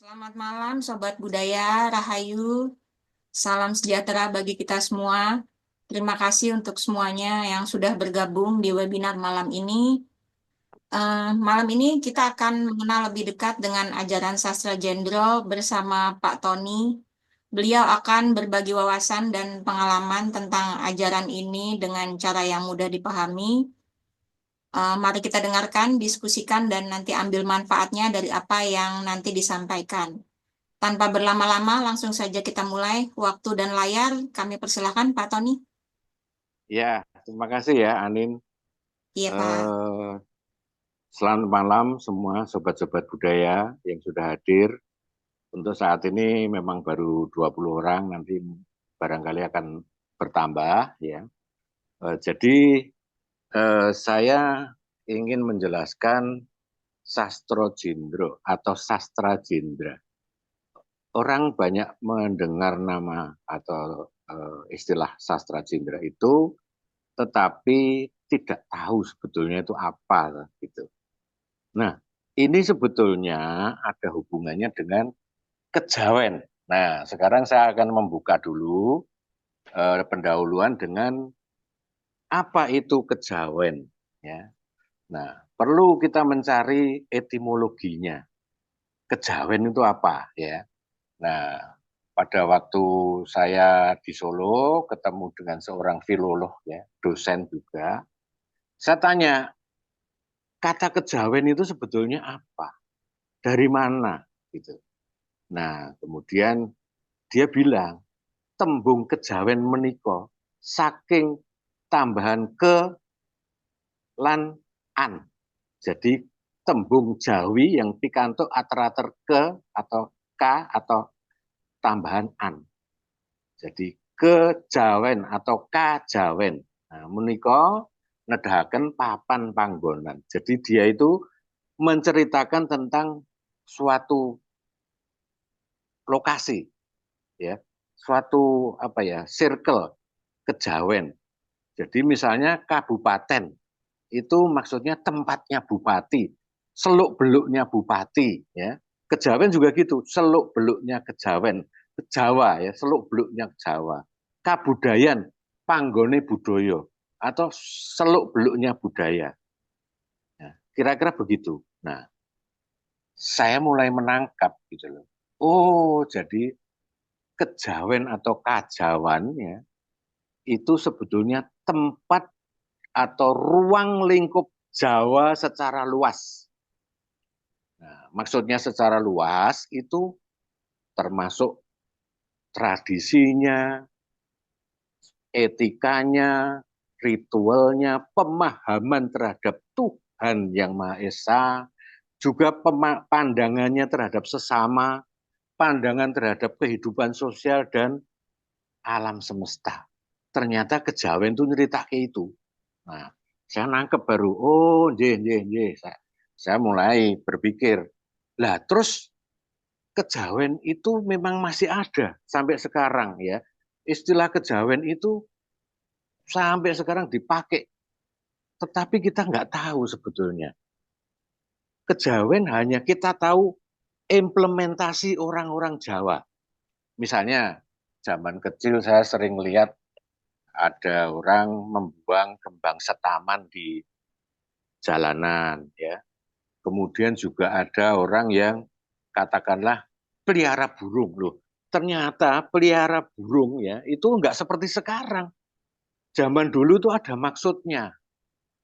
Selamat malam, Sobat Budaya, Rahayu. Salam sejahtera bagi kita semua. Terima kasih untuk semuanya yang sudah bergabung di webinar malam ini. Malam ini kita akan mengenal lebih dekat dengan ajaran sastra Jendro bersama Pak Tony. Beliau akan berbagi wawasan dan pengalaman tentang ajaran ini dengan cara yang mudah dipahami. Mari kita dengarkan, diskusikan, dan nanti ambil manfaatnya dari apa yang nanti disampaikan. Tanpa berlama-lama, langsung saja kita mulai. Waktu dan layar kami persilahkan, Pak Tony. Ya, terima kasih ya Anin. Iya, Pak. Selamat malam semua sobat-sobat budaya yang sudah hadir. Untuk saat ini memang baru 20 orang, nanti barangkali akan bertambah ya. Jadi saya ingin menjelaskan sastro jendro atau sastra jendra. Orang banyak mendengar nama atau istilah sastra jendra itu, tetapi tidak tahu sebetulnya itu apa gitu. Nah, ini sebetulnya ada hubungannya dengan kejawen. Nah, sekarang saya akan membuka dulu pendahuluan dengan apa itu kejawen. Ya. Nah, perlu kita mencari etimologinya. Kejawen itu apa? Ya. Nah, pada waktu saya di Solo ketemu dengan seorang filolog, ya, dosen juga, saya tanya, kata kejawen itu sebetulnya apa? Dari mana? Gitu. Nah, kemudian dia bilang, tembung kejawen meniko saking tambahan ke lan an. Jadi tembung Jawi yang pikantuk ater-ater ke atau k atau tambahan an. Jadi kejawen atau kajawen. Nah, meniko nedahaken papan panggonan. Jadi dia itu menceritakan tentang suatu lokasi, ya, suatu apa ya, circle kejawen. Jadi misalnya kabupaten itu maksudnya tempatnya bupati, seluk beluknya bupati, ya. Kejawen juga gitu, seluk beluknya kejawen, Jawa ya, seluk beluknya Jawa. Kabudayan, panggone budoyo atau seluk beluknya budaya. Nah, kira-kira begitu. Nah, saya mulai menangkap gitu loh. Oh, jadi kejawen atau kajawan ya, itu sebetulnya tempat atau ruang lingkup Jawa secara luas. Nah, maksudnya secara luas itu termasuk tradisinya, etikanya, ritualnya, pemahaman terhadap Tuhan Yang Maha Esa, juga pandangannya terhadap sesama, pandangan terhadap kehidupan sosial dan alam semesta. Ternyata kejawen itu nyerita ke itu. Nah, saya nangkep baru, oh, nje. Saya mulai berpikir, lah terus kejawen itu memang masih ada sampai sekarang ya. Istilah kejawen itu sampai sekarang dipakai, tetapi kita nggak tahu sebetulnya. Kejawen hanya kita tahu implementasi orang-orang Jawa. Misalnya, zaman kecil saya sering lihat ada orang membuang kembang setaman di jalanan, ya. Kemudian juga ada orang yang katakanlah pelihara burung loh. Ternyata pelihara burung ya itu nggak seperti sekarang. Zaman dulu itu ada maksudnya.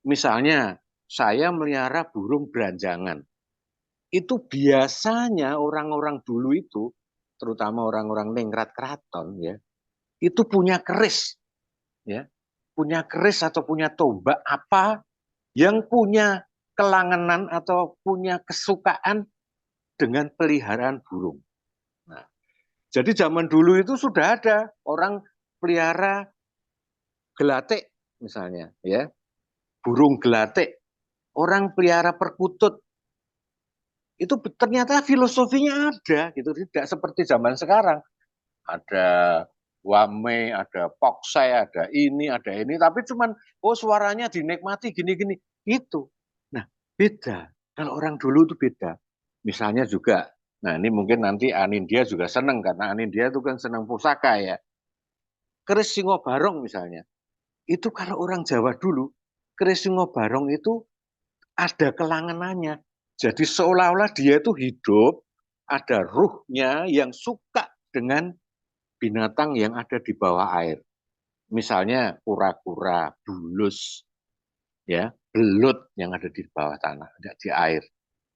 Misalnya saya melihara burung beranjangan. Itu biasanya orang-orang dulu itu, terutama orang-orang ningrat keraton ya, itu punya keris, ya, punya keris atau punya tombak apa yang punya kelangenan atau punya kesukaan dengan peliharaan burung. Nah, jadi zaman dulu itu sudah ada orang pelihara gelatik misalnya, ya, burung gelatik, orang pelihara perkutut. Itu ternyata filosofinya ada, gitu, tidak seperti zaman sekarang. Ada wame, ada poksai, ada ini, tapi cuman oh suaranya dinikmati gini-gini, itu. Nah, beda. Kalau orang dulu itu beda. Misalnya juga Nah ini mungkin nanti Anindya juga senang karena Anindya itu kan senang pusaka ya. Keris Singobarong misalnya, itu kalau orang Jawa dulu, keris Singobarong itu ada kelangenannya. Jadi seolah-olah dia itu hidup, ada ruhnya yang suka dengan binatang yang ada di bawah air. Misalnya kura-kura, bulus, ya, belut yang ada di bawah tanah, di air.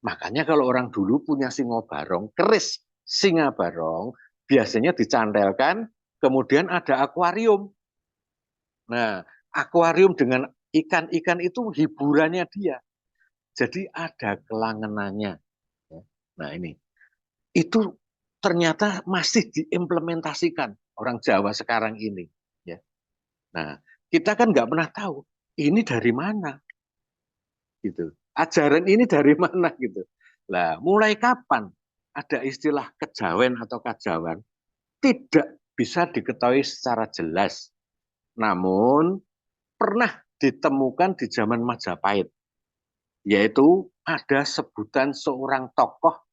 Makanya kalau orang dulu punya singobarong, keris singa barong, biasanya dicantelkan, kemudian ada akuarium. Nah, akuarium dengan ikan-ikan itu hiburannya dia. Jadi ada kelangenannya. Nah ini, itu ternyata masih diimplementasikan orang Jawa sekarang ini. Ya. Nah, kita kan nggak pernah tahu ini dari mana, gitu. Ajaran ini dari mana gitu. Lah, mulai kapan ada istilah kejawen atau kajawan tidak bisa diketahui secara jelas. Namun pernah ditemukan di zaman Majapahit, yaitu ada sebutan seorang tokoh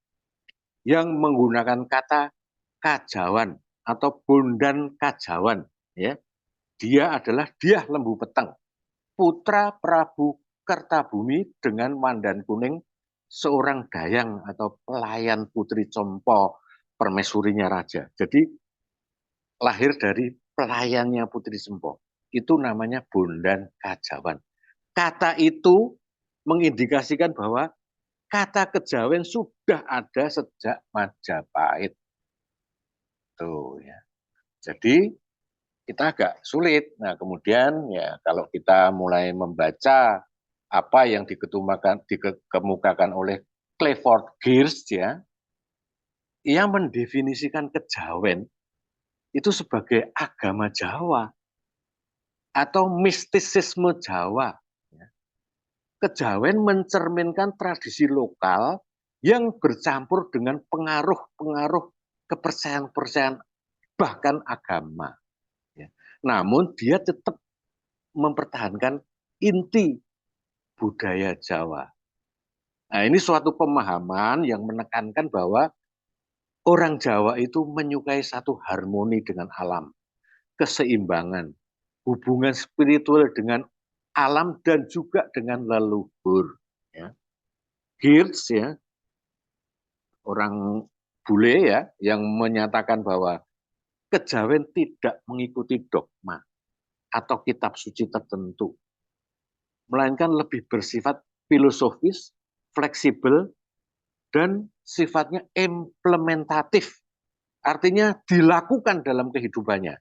yang menggunakan kata kajawan atau bondan kajawan. Ya, dia adalah Dyah Lembu Peteng, putra Prabu Kertabumi dengan Wandan Kuning, seorang dayang atau pelayan Putri Compo, permaisurinya raja. Jadi lahir dari pelayannya Putri Sempo. Itu namanya Bondan Kajawan. Kata itu mengindikasikan bahwa kata kejawen sudah ada sejak Majapahit. Tuh ya. Jadi kita agak sulit. Nah, kemudian ya kalau kita mulai membaca apa yang dikemukakan oleh Clifford Geertz ya, ia mendefinisikan kejawen itu sebagai agama Jawa atau mistisisme Jawa. Kejawen mencerminkan tradisi lokal yang bercampur dengan pengaruh-pengaruh kepercayaan-kepercayaan bahkan agama. Namun dia tetap mempertahankan inti budaya Jawa. Nah, ini suatu pemahaman yang menekankan bahwa orang Jawa itu menyukai satu harmoni dengan alam, keseimbangan, hubungan spiritual dengan alam dan juga dengan leluhur. Ya. Geertz ya, orang bule ya, yang menyatakan bahwa kejawen tidak mengikuti dogma atau kitab suci tertentu, melainkan lebih bersifat filosofis, fleksibel, dan sifatnya implementatif. Artinya dilakukan dalam kehidupannya.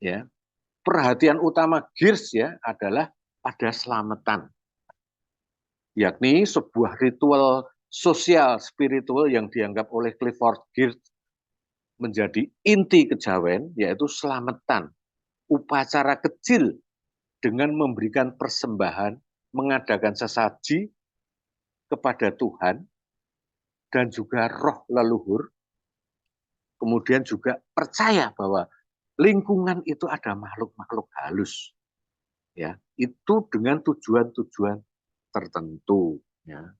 Ya. Perhatian utama Geertz ya adalah pada selamatan, yakni sebuah ritual sosial spiritual yang dianggap oleh Clifford Geertz menjadi inti kejawen, yaitu selamatan, upacara kecil dengan memberikan persembahan, mengadakan sesaji kepada Tuhan dan juga roh leluhur, kemudian juga percaya bahwa lingkungan itu ada makhluk-makhluk halus, ya, itu dengan tujuan-tujuan tertentu. Ya.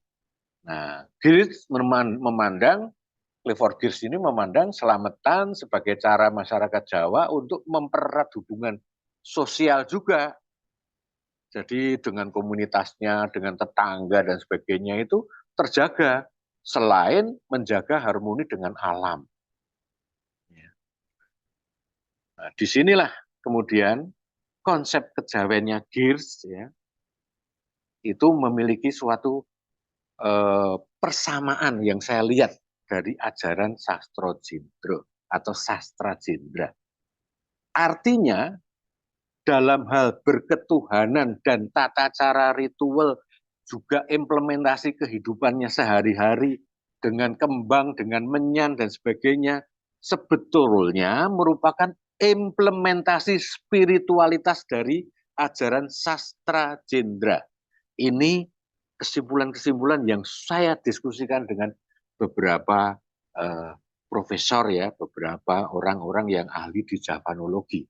Nah, Geertz memandang, Clifford Geertz ini memandang selamatan sebagai cara masyarakat Jawa untuk mempererat hubungan sosial juga. Jadi dengan komunitasnya, dengan tetangga dan sebagainya itu terjaga selain menjaga harmoni dengan alam. Nah, disinilah kemudian konsep kejawennya Geertz ya, itu memiliki suatu persamaan yang saya lihat dari ajaran Sastro Jindro atau Sastra Jindra. Artinya dalam hal berketuhanan dan tata cara ritual juga implementasi kehidupannya sehari-hari dengan kembang, dengan menyan dan sebagainya sebetulnya merupakan implementasi spiritualitas dari ajaran sastra Jendra. Ini kesimpulan-kesimpulan yang saya diskusikan dengan beberapa profesor ya, beberapa orang-orang yang ahli di Javanologi.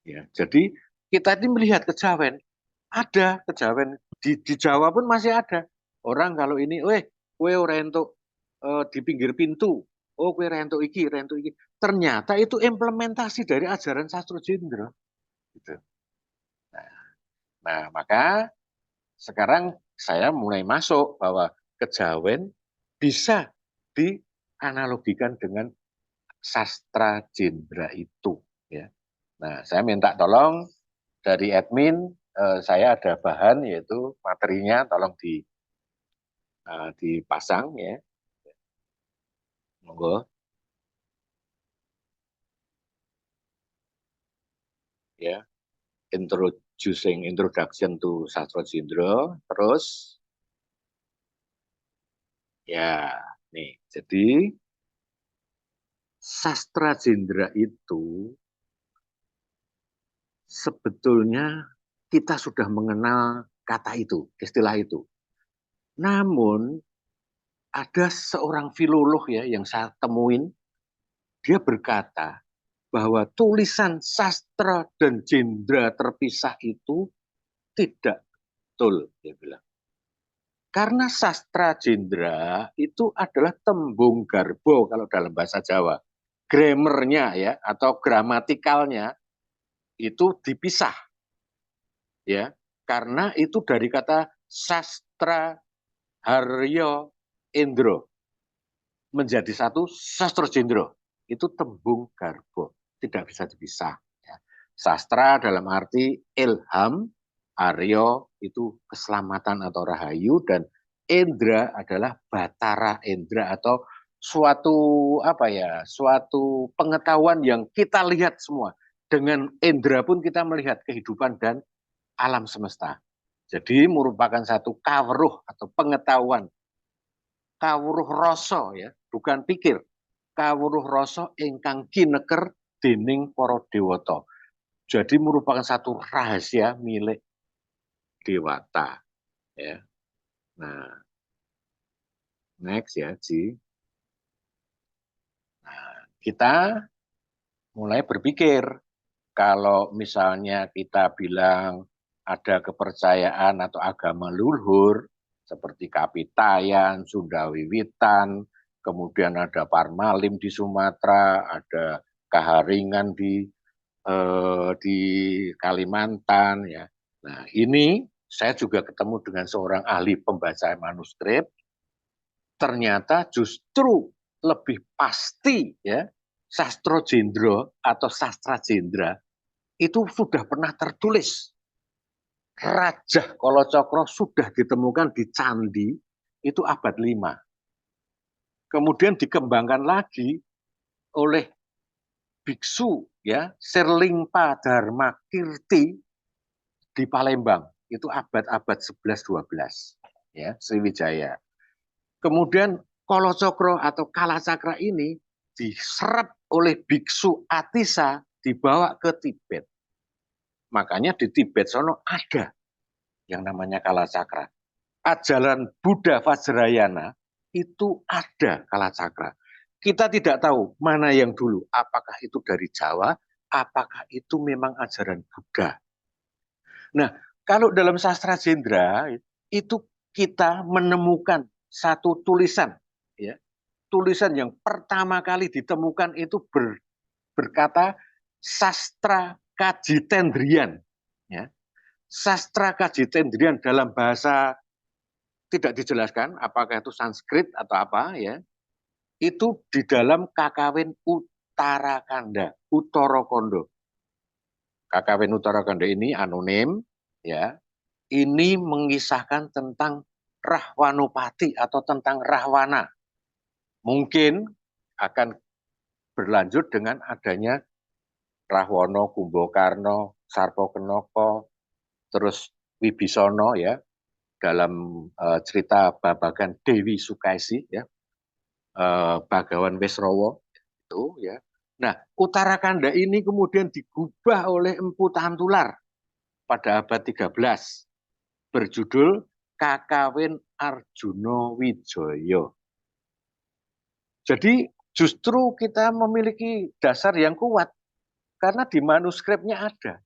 Ya, jadi kita ini melihat kejawen, ada kejawen di Jawa pun masih ada. Orang kalau ini, kue ora entuk di pinggir pintu. Oh, kue rento iki, rento iki. Ternyata itu implementasi dari ajaran Sastro Jendra. Gitu. Nah, maka sekarang saya mulai masuk bahwa kejawen bisa dianalogikan dengan sastra Jendra itu. Ya. Nah, saya minta tolong dari admin, saya ada bahan yaitu materinya, tolong dipasang ya. Monggo ya. Introduction to Sastra Jendra, terus ya nih. Jadi sastra Jendra itu sebetulnya kita sudah mengenal kata itu, istilah itu. Namun ada seorang filolog ya yang saya temuin, dia berkata bahwa tulisan sastra dan jendra terpisah itu tidak betul, dia bilang. Karena sastra jendra itu adalah tembung garbo kalau dalam bahasa Jawa. Grammarnya ya atau gramatikalnya itu dipisah ya. Karena itu dari kata sastra haryo indro menjadi satu sastra jendro. Itu tembung garbo, tidak bisa dipisah. Ya. Sastra dalam arti ilham, aryo itu keselamatan atau rahayu, dan indra adalah batara indra atau suatu apa ya, suatu pengetahuan yang kita lihat semua. Dengan indra pun kita melihat kehidupan dan alam semesta. Jadi merupakan satu kawruh atau pengetahuan, kawruh rasa ya, bukan pikir. Kawruh rasa ingkang kineker dening para dewata. Jadi merupakan satu rahasia milik dewata ya. Nah, next ya, Ji. Nah, kita mulai berpikir kalau misalnya kita bilang ada kepercayaan atau agama luhur seperti Kapitayan, Sunda Wiwitan, kemudian ada Parmalim di Sumatera, ada Kaharingan di Kalimantan ya. Nah, ini saya juga ketemu dengan seorang ahli pembaca manuskrip, ternyata justru lebih pasti ya sastro jendra atau sastra jendra itu sudah pernah tertulis. Raja Kolocokro sudah ditemukan di Candi itu abad 5. Kemudian dikembangkan lagi oleh biksu ya Sirlingpa Dharma Kirti di Palembang itu abad-abad 11-12 ya Sriwijaya. Kemudian Kolocokro atau Kalacakra ini diserap oleh biksu Atisa dibawa ke Tibet. Makanya di Tibet sono ada yang namanya Kalacakra. Ajaran Buddha Vajrayana itu ada Kalacakra. Kita tidak tahu mana yang dulu, apakah itu dari Jawa, apakah itu memang ajaran Buddha. Nah, kalau dalam sastra Jendra itu kita menemukan satu tulisan, ya, tulisan yang pertama kali ditemukan itu berkata sastra Kajitendrian, ya. Sastra Kajitendrian dalam bahasa tidak dijelaskan apakah itu Sanskrit atau apa ya. Itu di dalam Kakawin Utarakanda, Utarakondo. Kakawin Utarakanda ini anonim ya. Ini mengisahkan tentang Rahwanopati atau tentang Rahwana. Mungkin akan berlanjut dengan adanya Rahwana, Kumbakarna, Sarpakenaka, terus Wibisono ya dalam cerita babagan Dewi Sukaisi ya, Bagawan Wesrowo itu ya. Nah, Utarakanda ini kemudian digubah oleh Empu Tantular pada abad 13 berjudul Kakawin Arjuna Wijaya. Jadi justru kita memiliki dasar yang kuat karena di manuskripnya ada.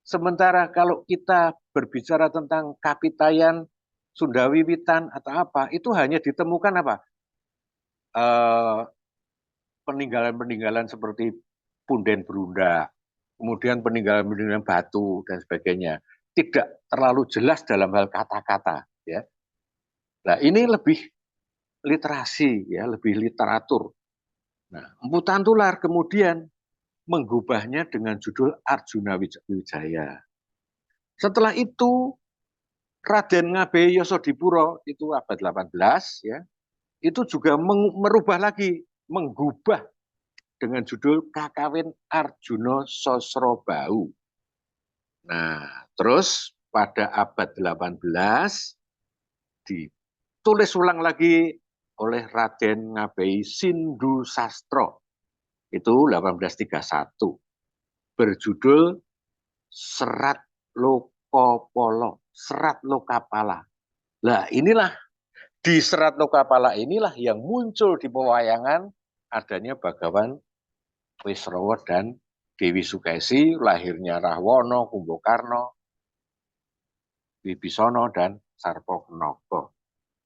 Sementara kalau kita berbicara tentang Kapitayan, Sunda Wiwitan atau apa, itu hanya ditemukan apa? peninggalan-peninggalan seperti punden berunda, kemudian peninggalan-peninggalan batu dan sebagainya, tidak terlalu jelas dalam hal kata-kata, ya. Nah, ini lebih literasi, ya, lebih literatur. Nah, Empu Tantular kemudian menggubahnya dengan judul Arjuna Wijaya. Setelah itu Raden Ngabei Yosodipuro itu abad 18, ya, itu juga merubah lagi, menggubah dengan judul Kakawin Arjuna Sosrobau. Nah, terus pada abad 18 ditulis ulang lagi oleh Raden Ngabei Sindu Sastro. Itu 1831. Berjudul Serat Lokopolo, Serat Lokapala. Nah, inilah di Serat Lokapala inilah yang muncul di pewayangan adanya Bagawan Wisrawa dan Dewi Sukesi, lahirnya Rahwana, Kumbakarna, Wibisono, dan Sarpokenoko.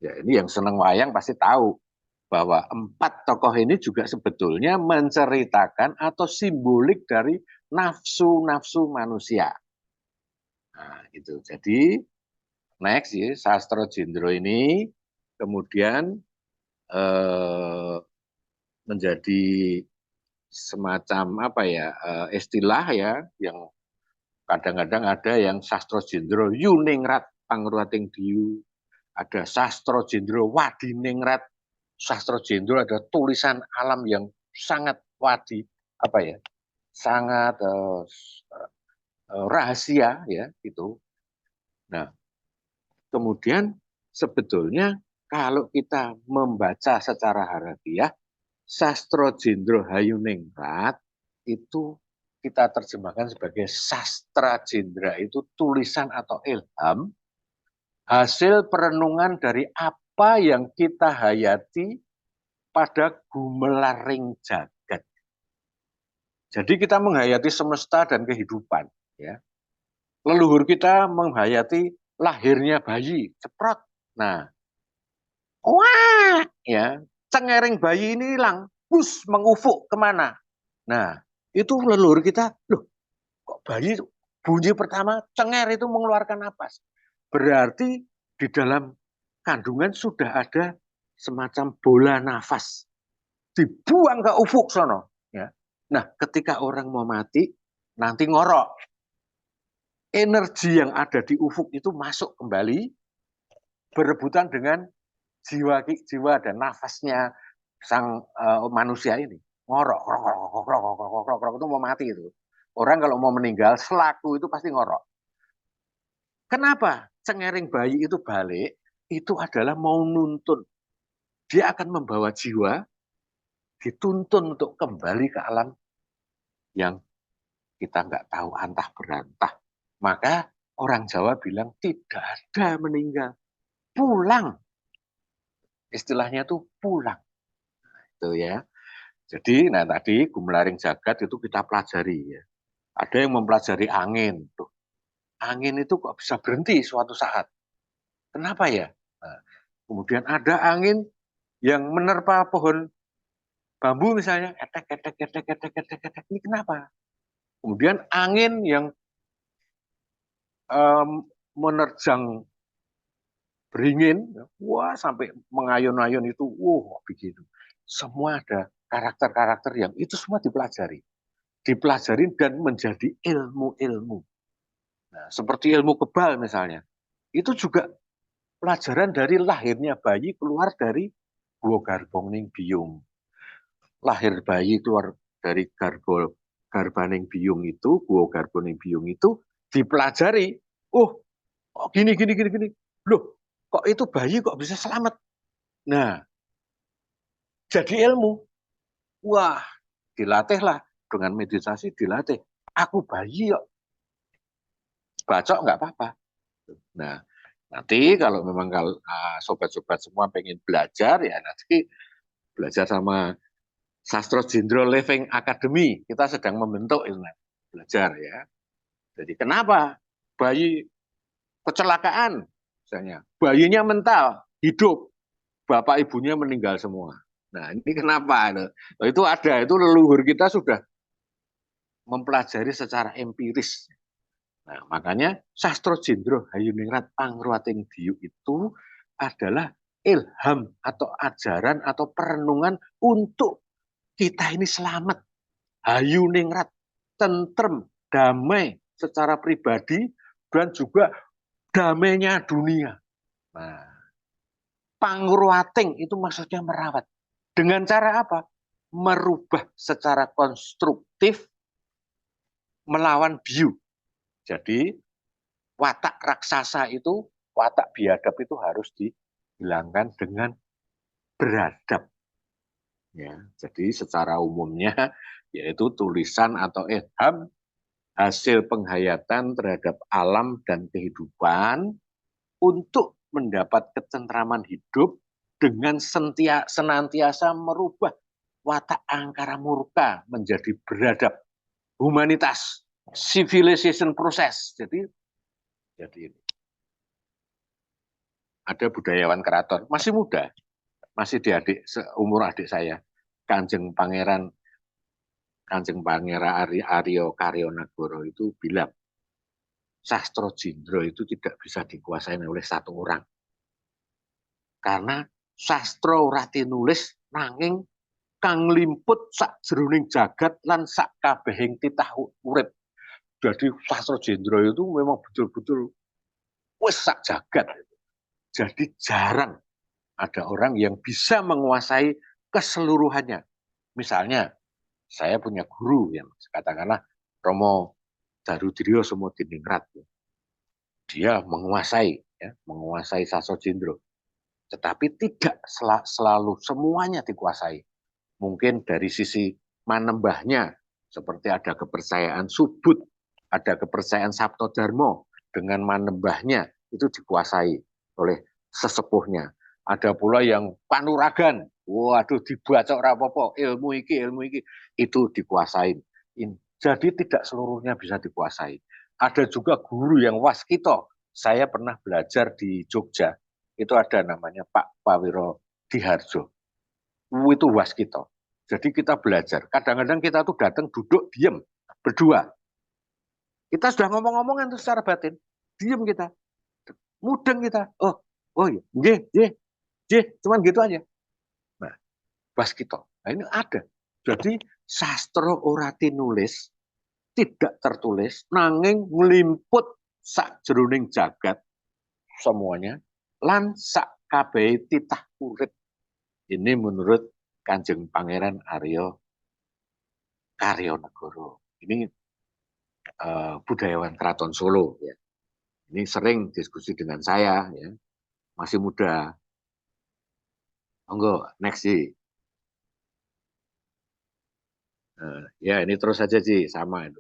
Ya, ini yang senang wayang pasti tahu bahwa 4 tokoh ini juga sebetulnya menceritakan atau simbolik dari nafsu-nafsu manusia. Nah, itu. Jadi next ya, Sastro Jendro ini kemudian menjadi semacam apa ya, istilah ya, yang kadang-kadang ada yang Sastro Jendro Yuningrat Pangruating Diyu, ada Sastro Jendro Wadiningrat. Sastro Jendro ada tulisan alam yang sangat wadi, apa ya, sangat rahasia ya itu. Nah, kemudian sebetulnya kalau kita membaca secara harafiah, Sastro Jendro Hayuningrat itu kita terjemahkan sebagai sastra jendra, itu tulisan atau ilham, hasil perenungan dari apa yang kita hayati pada gumelaring jagat. Jadi kita menghayati semesta dan kehidupan, ya. Leluhur kita menghayati lahirnya bayi, ceprot. Nah, wah, ya, cengering bayi ini hilang, bus mengufuk kemana? Nah, itu leluhur kita, loh, kok bayi bunyi pertama cenger itu mengeluarkan napas. Berarti di dalam kandungan sudah ada semacam bola nafas, dibuang ke ufuk sono. Ya. Nah, ketika orang mau mati, nanti ngorok. Energi yang ada di ufuk itu masuk kembali, berebutan dengan jiwa dan nafasnya sang manusia ini. Ngorok, itu mau mati itu. Orang kalau mau meninggal, selaku itu pasti ngorok. Kenapa cengering bayi itu balik? Itu adalah mau nuntun. Dia akan membawa jiwa, dituntun untuk kembali ke alam yang kita nggak tahu antah berantah. Maka orang Jawa bilang tidak ada meninggal. Pulang. Istilahnya tuh pulang. Itu ya. Jadi, nah tadi Gumelaring Jagat itu kita pelajari ya. Ada yang mempelajari angin. Tuh. Angin itu kok bisa berhenti suatu saat. Kenapa ya? Nah, kemudian ada angin yang menerpa pohon bambu misalnya, etek, etek, etek, etek, etek, etek. Ini kenapa? Kemudian angin yang menerjang beringin, wah sampai mengayun-ayun itu, wah begitu. Semua ada karakter-karakter yang itu semua dipelajari. Dipelajari dan menjadi ilmu-ilmu. Nah, seperti ilmu kebal misalnya. Itu juga pelajaran dari lahirnya bayi keluar dari Guwa Garbong Biung. Lahir bayi keluar dari Garbaning Biung itu, Guwa Garbaning Biung itu dipelajari. Oh, kok gini, gini, gini, gini. Loh, kok itu bayi kok bisa selamat? Nah, jadi ilmu. Wah, dilatihlah dengan meditasi, dilatih. Aku bayi kok, bacok nggak apa-apa. Nah, nanti kalau memang kalau sobat-sobat semua pengen belajar, ya nanti belajar sama Sastro Jendro Living Academy. Kita sedang membentuk itu, belajar ya. Jadi kenapa bayi kecelakaan, misalnya bayinya mental, hidup, bapak ibunya meninggal semua. Nah, ini kenapa? Nah, itu ada, itu leluhur kita sudah mempelajari secara empiris. Nah, makanya Sastro Jendro Hayuningrat Pangruating Diyu itu adalah ilham atau ajaran atau perenungan untuk kita ini selamat, Hayuningrat, tentrem, damai secara pribadi dan juga damainya dunia. Nah, Pangruating itu maksudnya merawat. Dengan cara apa? Merubah secara konstruktif melawan biu. Jadi watak raksasa itu, watak biadab itu harus dihilangkan dengan beradab. Ya, jadi secara umumnya yaitu tulisan atau ilham hasil penghayatan terhadap alam dan kehidupan untuk mendapat ketentraman hidup dengan senantiasa merubah watak angkara murka menjadi beradab, humanitas, civilization process. Jadi ada budayawan keraton masih muda, masih di umur adik saya, Kanjeng Pangeran Aryo Karionagoro itu bilang Sastro Jindro itu tidak bisa dikuasai oleh satu orang. Karena sastro ora tinulis nanging kang limput sak jroning jagat lan sak kabehing titah urip. Jadi Sastro Jendro itu memang betul-betul wis sak jagat. Jadi jarang ada orang yang bisa menguasai keseluruhannya. Misalnya saya punya guru yang katakanlah Romo Darudrio Sumodiningrat. Dia menguasai Sastro Jendro. Tetapi tidak selalu semuanya dikuasai. Mungkin dari sisi manembahnya, seperti ada kepercayaan subut, ada kepercayaan Sabto Darmo, dengan manembahnya itu dikuasai oleh sesepuhnya. Ada pula yang panuragan, waduh dibaca rapopo, ilmu iki, itu dikuasai. Jadi tidak seluruhnya bisa dikuasai. Ada juga guru yang waskito. Saya pernah belajar di Jogja, itu ada namanya Pak Pawiro Diharjo. Itu waskito. Jadi kita belajar. Kadang-kadang kita tuh datang duduk diam berdua. Kita sudah ngomong-ngomongan tuh secara batin, diam kita, mudeng kita. Oh iya, cuman gitu aja. Nah, waskito. Nah, ini ada. Jadi sastro ora tinulis, tidak tertulis, nanging ngelimput sak jroning jagat semuanya lan sak kabeh titah urip. Ini menurut Kanjeng Pangeran Aryo Karionegoro. Ini budayawan Keraton Solo. Ya. Ini sering diskusi dengan saya, ya. Masih muda. Monggo, next sih. Ya ini terus saja sih sama itu.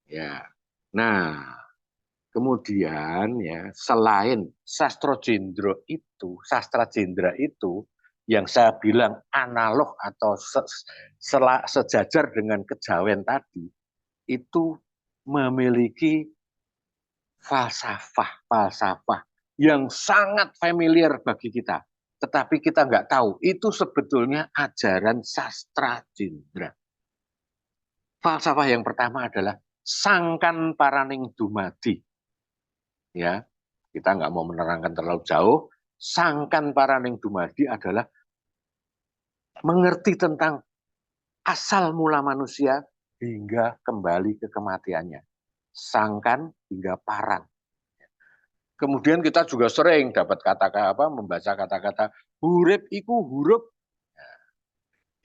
Ya. Nah, kemudian ya selain sastra Jendra itu yang saya bilang analog atau sejajar dengan kejawen tadi, itu memiliki falsafah yang sangat familiar bagi kita. Tetapi kita nggak tahu, itu sebetulnya ajaran sastra Jendra. Falsafah yang pertama adalah sangkan paraning dumadi. Ya, kita nggak mau menerangkan terlalu jauh. Sangkan paraning dumadi adalah mengerti tentang asal mula manusia hingga kembali ke kematiannya. Sangkan hingga paran. Kemudian kita juga sering dapat kata-kata membaca kata-kata hurip iku hurup.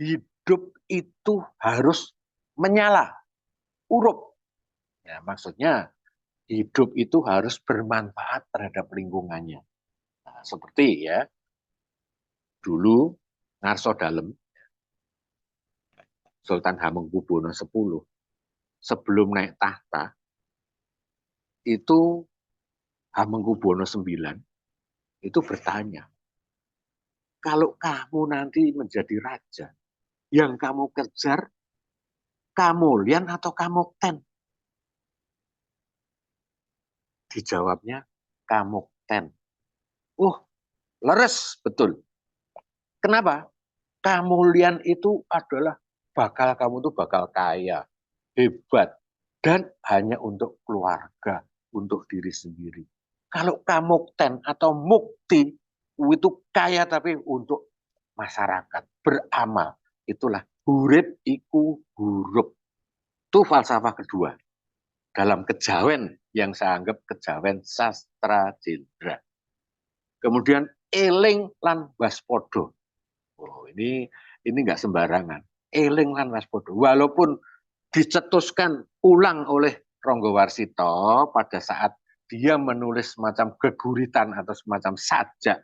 Hidup itu harus menyala, urup. Ya, maksudnya hidup itu harus bermanfaat terhadap lingkungannya. Nah, seperti ya dulu Ngarso Dalem, Sultan Hamengkubuwono X sebelum naik tahta itu Hamengkubuwono IX itu bertanya, kalau kamu nanti menjadi raja, yang kamu kejar Kamulyan atau Kamukten? Dijawabnya Kamukten. Leres betul. Kenapa? kemuliaan itu adalah kamu tuh bakal kaya, hebat, dan hanya untuk keluarga, untuk diri sendiri. Kalau kamu atau mukti itu kaya tapi untuk masyarakat, beramal, itulah hurip iku hurup. Itu falsafah kedua dalam kejawen yang saya anggap kejawen sastra jendra. Kemudian eling lan waspodo. Oh, ini nggak sembarangan. Eling lan waspodo. Walaupun dicetuskan ulang oleh Ronggo Warsito pada saat dia menulis semacam geguritan atau semacam sajak.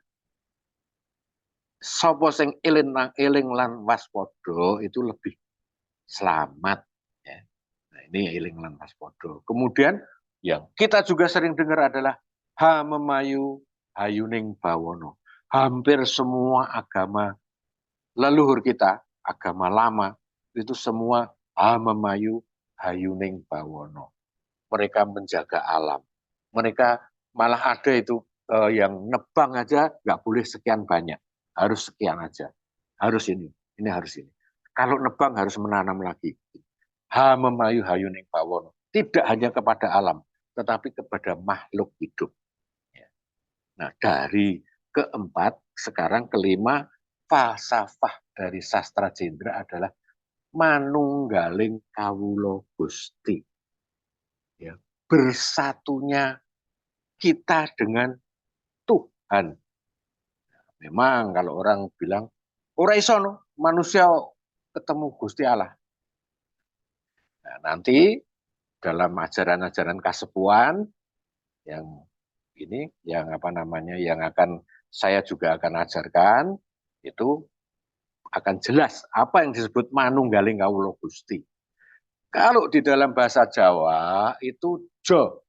Sopo sing eling lan waspodo itu lebih selamat. Ya. Nah, ini eling lan waspodo. Kemudian yang kita juga sering dengar adalah ha memayu hayuning bawono. Hampir semua agama leluhur kita, agama lama, itu semua ha memayu hayuning bawono. Mereka menjaga alam. Mereka malah ada itu yang nebang aja nggak boleh sekian banyak. Harus sekian aja. Harus ini harus ini. Kalau nebang harus menanam lagi. Ha memayu hayuning bawono. Tidak hanya kepada alam, tetapi kepada makhluk hidup. Nah, dari keempat, sekarang kelima, falsafah dari sastra jendra adalah manunggaling kawula Gusti. Ya, bersatunya kita dengan Tuhan. Memang kalau orang bilang, ora iso no, manusia ketemu Gusti Allah. Nah, nanti dalam ajaran-ajaran kasepuan yang ini, yang apa namanya, yang akan saya juga akan ajarkan, itu akan jelas apa yang disebut manunggaling kawula Gusti. Kalau di dalam bahasa Jawa itu jo,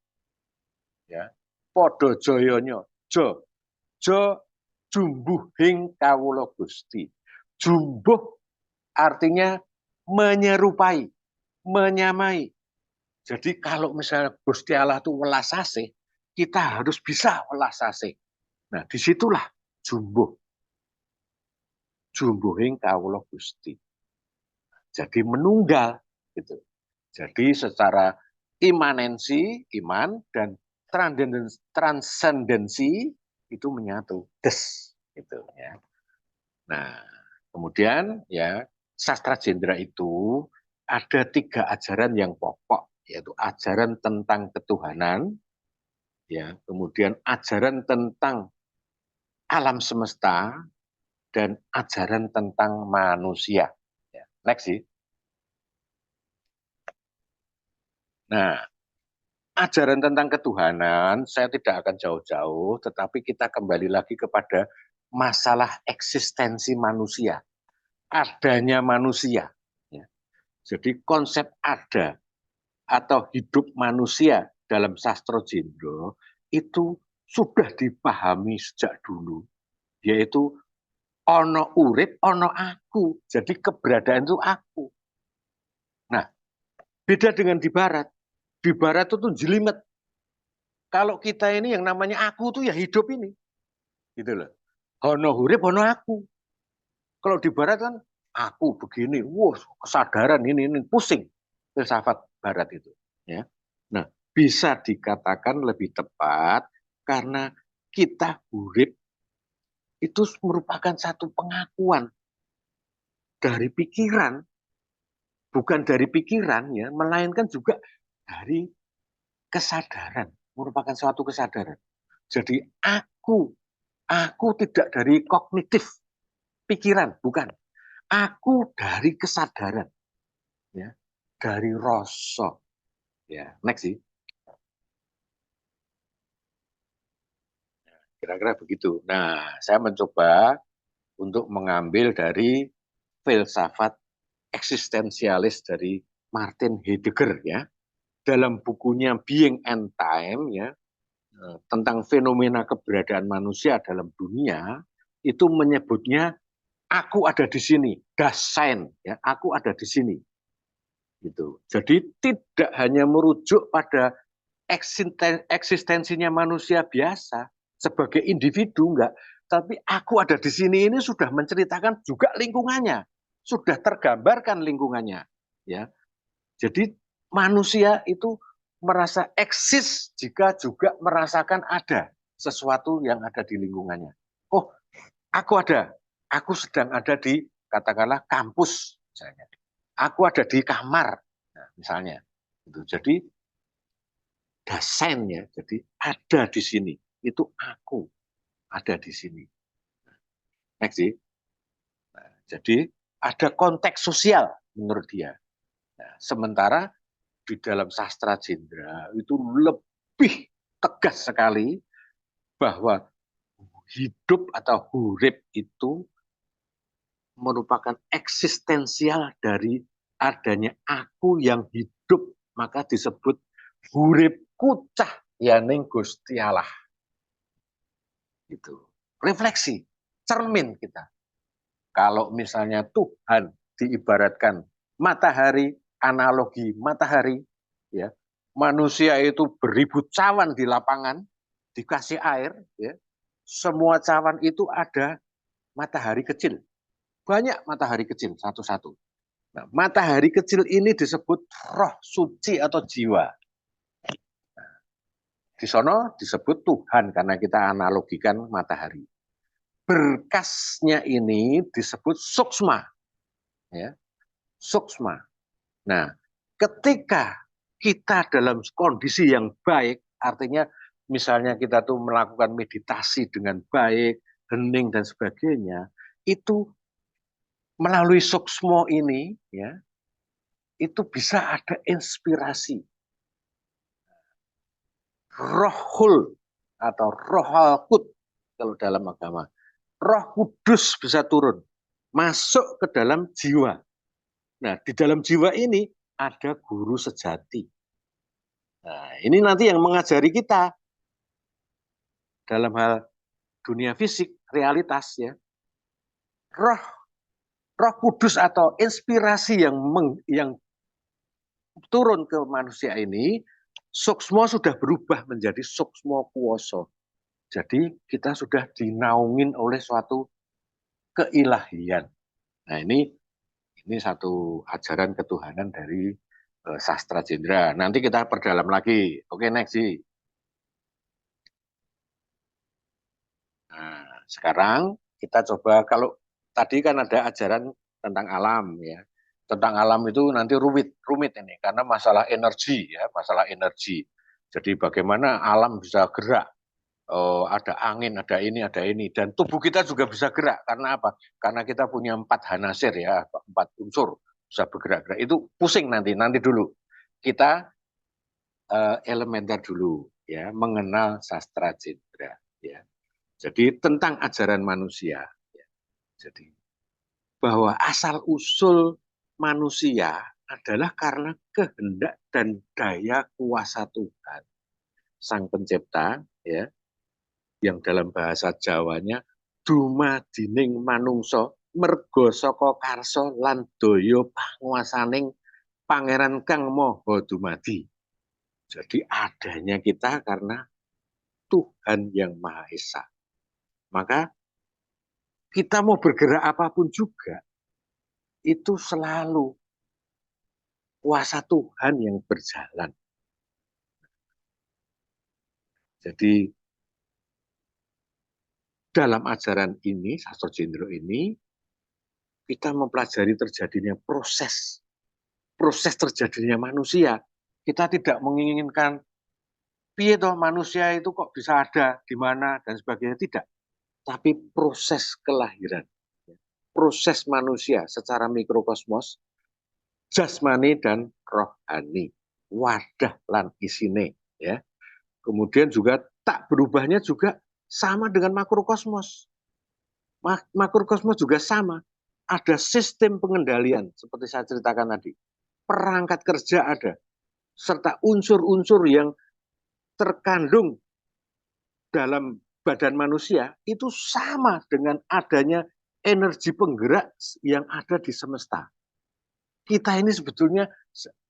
ya, podo joyonyo, jo, jo jumbuhing kawula Gusti. Jumbuh artinya menyerupai, menyamai. Jadi kalau misalnya Gusti Allah itu welas asih, kita harus bisa welas asih. Nah, disitulah jumbuh. Jumbuhing kawula Gusti. Jadi menunggal gitu. Jadi secara imanensi, iman dan transendensi itu menyatu. Des gitu ya. Nah, kemudian ya sastra jendra itu ada 3 ajaran yang pokok, yaitu ajaran tentang ketuhanan, ya, kemudian ajaran tentang alam semesta dan ajaran tentang manusia. Ya, next sih. Nah, ajaran tentang ketuhanan saya tidak akan jauh-jauh, tetapi kita kembali lagi kepada masalah eksistensi manusia, adanya manusia. Ya. Jadi konsep ada atau hidup manusia dalam sastra jendra itu sudah dipahami sejak dulu, yaitu ono urip, ono aku. Jadi keberadaan itu aku. Nah, beda dengan di barat. Di barat itu tuh jelimet. Kalau kita ini yang namanya aku tuh ya hidup ini. Gitu loh. Ono urip, ono aku. Kalau di barat kan aku begini, wah kesadaran ini pusing filsafat barat itu. Ya. Nah, bisa dikatakan lebih tepat karena kita urip itu merupakan satu pengakuan dari pikiran, bukan dari pikiran ya, melainkan juga dari kesadaran, merupakan suatu kesadaran. Jadi aku tidak dari kognitif pikiran, bukan. Aku dari kesadaran, ya, dari rasa, ya. Next sih, kira-kira begitu. Nah, saya mencoba untuk mengambil dari filsafat eksistensialis dari Martin Heidegger, ya, dalam bukunya Being and Time, ya, tentang fenomena keberadaan manusia dalam dunia, itu menyebutnya aku ada di sini, Dasein, ya, aku ada di sini. Gitu. Jadi tidak hanya merujuk pada eksistensinya manusia biasa sebagai individu, enggak, Tapi aku ada di sini ini sudah menceritakan juga lingkungannya, sudah tergambarkan lingkungannya, ya. Jadi manusia itu merasa eksis jika juga merasakan ada sesuatu yang ada di lingkungannya. Oh, aku sedang ada di katakanlah kampus misalnya. Aku ada di kamar, nah, misalnya. Jadi dasen ya, jadi ada di sini. Itu aku ada di sini. Next sih. Nah, jadi ada konteks sosial menurut dia. Nah, sementara di dalam sastra Jendra itu lebih tegas sekali bahwa hidup atau hurip itu merupakan eksistensial dari adanya aku yang hidup, maka disebut hurip kucah yaning Gusti Allah. Gitu. Refleksi, cermin kita. Kalau misalnya Tuhan diibaratkan matahari, analogi matahari, ya, manusia itu beribu cawan di lapangan, dikasih air, ya, semua cawan itu ada matahari kecil. Banyak matahari kecil, satu-satu. Nah, matahari kecil ini disebut roh suci atau jiwa. Di sono disebut Tuhan karena kita analogikan matahari. Berkasnya ini disebut suksma, ya, suksma. Nah, ketika kita dalam kondisi yang baik, artinya misalnya kita tuh melakukan meditasi dengan baik, hening dan sebagainya, itu melalui suksmo ini, ya, itu bisa ada inspirasi. Rohul atau rohalkut kalau dalam agama. Roh kudus bisa turun, masuk ke dalam jiwa. Nah, di dalam jiwa ini ada guru sejati. Nah, ini nanti yang mengajari kita dalam hal dunia fisik, realitas ya. Roh Roh Kudus atau inspirasi yang turun ke manusia ini, suksmo sudah berubah menjadi suksmo kuoso. Jadi kita sudah dinaungin oleh suatu keilahian. Nah, ini satu ajaran ketuhanan dari sastra Jendra. Nanti kita perdalam lagi. Oke, next sih. Nah, sekarang kita coba kalau tadi kan ada ajaran tentang alam ya. Tentang alam itu nanti rumit ini karena masalah energi ya, masalah energi. Jadi bagaimana alam bisa gerak. Oh, ada angin, ada ini, dan tubuh kita juga bisa gerak. Karena apa? Karena kita punya 4 hanasir ya, 4 unsur bisa bergerak-gerak. Itu pusing nanti dulu. Kita elementer dulu ya, mengenal sastra Jendra ya. Jadi tentang ajaran manusia. Ya. Jadi bahwa asal usul manusia adalah karena kehendak dan daya kuasa Tuhan, Sang Pencipta, ya, yang dalam bahasa Jawanya dumadining manungso mergo saka karsa lan daya panguasaning Pangeran Kang Maha Dumadi. Jadi adanya kita karena Tuhan yang Maha Esa. Maka kita mau bergerak apapun juga, itu selalu kuasa Tuhan yang berjalan. Jadi dalam ajaran ini, Sastro Jendro ini, kita mempelajari terjadinya proses terjadinya manusia. Kita tidak menginginkan piye toh manusia itu kok bisa ada di mana dan sebagainya, tidak. Tapi proses kelahiran, proses manusia secara mikrokosmos, jasmani dan rohani, wadah lan isine, ya. Kemudian juga tak berubahnya juga sama dengan makrokosmos. Makrokosmos juga sama. Ada sistem pengendalian seperti saya ceritakan tadi. Perangkat kerja ada, serta unsur-unsur yang terkandung dalam badan manusia itu sama dengan adanya energi penggerak yang ada di semesta. Kita ini sebetulnya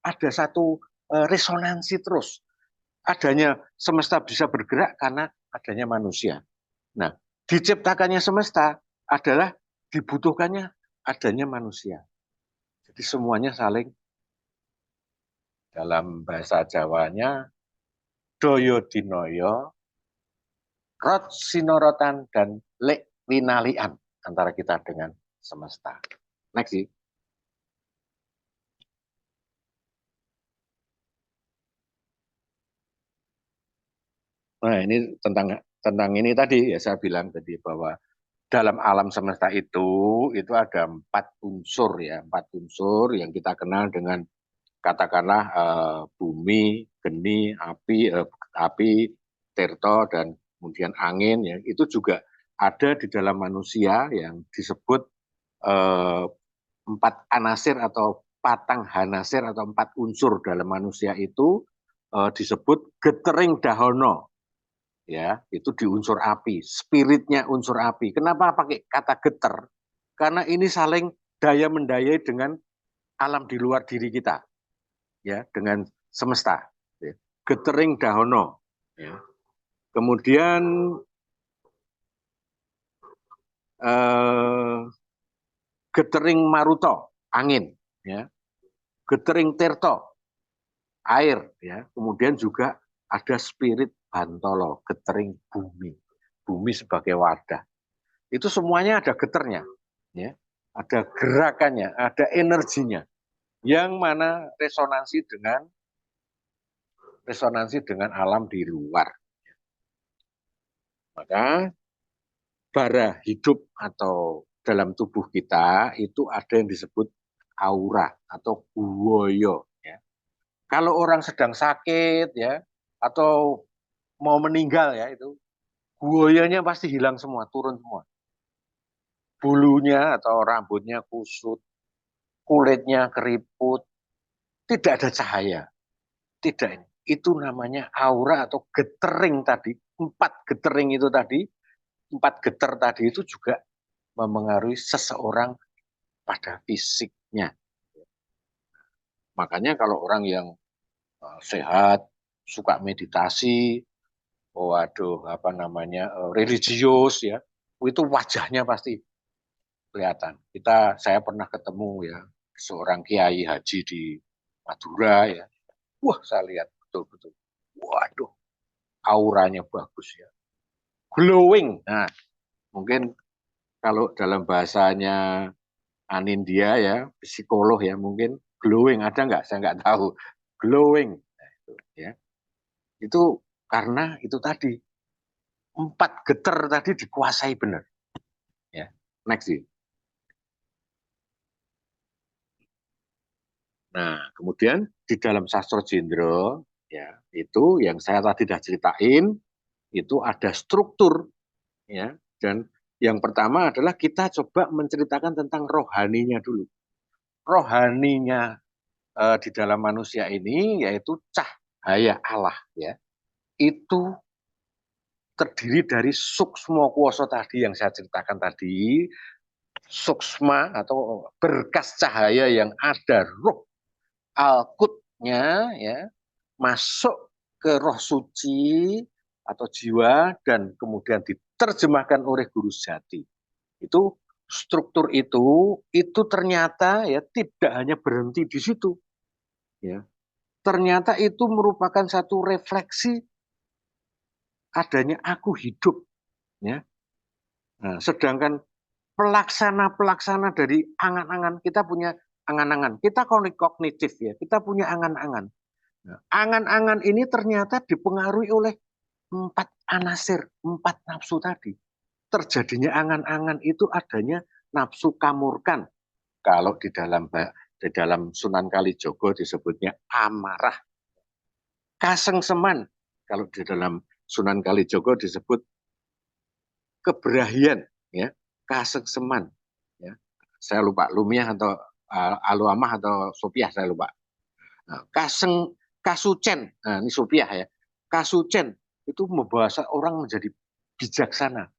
ada satu resonansi terus. Adanya semesta bisa bergerak karena adanya manusia. Nah, diciptakannya semesta adalah dibutuhkannya adanya manusia. Jadi semuanya saling, dalam bahasa Jawanya, doyo dinoyo, rot sinorotan, dan lek winalian antara kita dengan semesta. Next sih. Nah, ini tentang ini tadi ya, saya bilang tadi bahwa dalam alam semesta itu ada 4 unsur ya, 4 unsur yang kita kenal dengan, katakanlah, bumi, geni, api, tirta, dan kemudian angin ya. Itu juga ada di dalam manusia yang disebut 4 anasir atau patang hanasir, atau 4 unsur dalam manusia itu disebut getering dahono. Ya, itu di unsur api, spiritnya unsur api. Kenapa pakai kata geter? Karena ini saling daya mendayai dengan alam di luar diri kita, ya, dengan semesta. Ya. Getering dahono. Ya. Kemudian eh, getering maruto, angin. Ya. Getering tirto, air. Ya. Kemudian juga ada spirit bantolo, getering bumi. Bumi sebagai wadah. Itu semuanya ada geternya, ya, ada gerakannya, ada energinya, yang mana resonansi dengan alam di luar. Maka bara hidup atau dalam tubuh kita itu ada yang disebut aura atau buoyo. Ya. Kalau orang sedang sakit ya, atau mau meninggal ya, itu buoyonya pasti hilang semua, turun semua. Bulunya atau rambutnya kusut, kulitnya keriput, tidak ada cahaya. Tidak, itu namanya aura atau getering tadi. 4 getering itu tadi, 4 geter tadi itu juga memengaruhi seseorang pada fisiknya. Makanya kalau orang yang sehat, suka meditasi, waduh, apa namanya, religius ya, itu wajahnya pasti kelihatan. Saya pernah ketemu ya seorang kiai haji di Madura ya. Wah, saya lihat betul-betul. Waduh, auranya bagus ya. Glowing. Nah, mungkin kalau dalam bahasanya Anindya ya, psikolog ya, mungkin glowing ada nggak? Saya nggak tahu. Glowing. Nah, itu, ya. Itu karena itu tadi 4 geter tadi dikuasai benar. Ya. Next sih. Nah, kemudian di dalam sastra Jendra ya, itu yang saya tadi sudah ceritain, itu ada struktur ya. Dan yang pertama adalah kita coba menceritakan tentang rohaninya dulu. Rohaninya di dalam manusia ini yaitu cahaya Allah ya. Itu terdiri dari suksma kuwasa tadi yang saya ceritakan tadi, suksma atau berkas cahaya yang ada roh alkutnya ya, masuk ke roh suci atau jiwa dan kemudian diterjemahkan oleh guru sejati. Itu struktur itu ternyata ya tidak hanya berhenti di situ. Ya. Ternyata itu merupakan satu refleksi adanya aku hidup. Ya. Nah, sedangkan pelaksana-pelaksana dari angan-angan, kita punya angan-angan, kita kognitif ya, kita punya angan-angan. Nah, angan-angan ini ternyata dipengaruhi oleh 4 anasir, 4 nafsu tadi. Terjadinya angan-angan itu adanya nafsu kamurkan. Kalau di dalam Sunan Kalijogo disebutnya amarah. Kasengseman. Kalau di dalam Sunan Kalijogo disebut keberanian, ya, kasengseman. Ya. Saya lupa, Lumiah atau Aluamah atau Sopiah, saya lupa. Nah, kasucen, nah, ini Sopiah ya. Kasucen itu membawa orang menjadi bijaksana,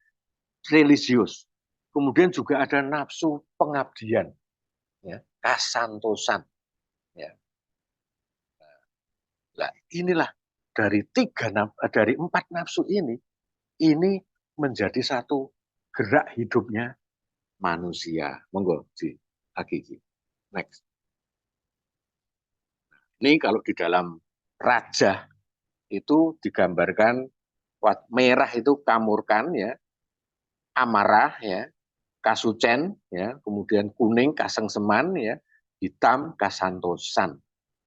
religius. Kemudian juga ada nafsu pengabdian, ya, kasantosan. Ya. Nah, inilah dari 4 nafsu ini menjadi satu gerak hidupnya manusia. Monggo, Ji. Lagi, Ji. Next. Ini kalau di dalam Raja itu digambarkan merah itu kamurkan ya, amarah ya, kasucen ya, kemudian kuning kasengseman ya, hitam kasantosan.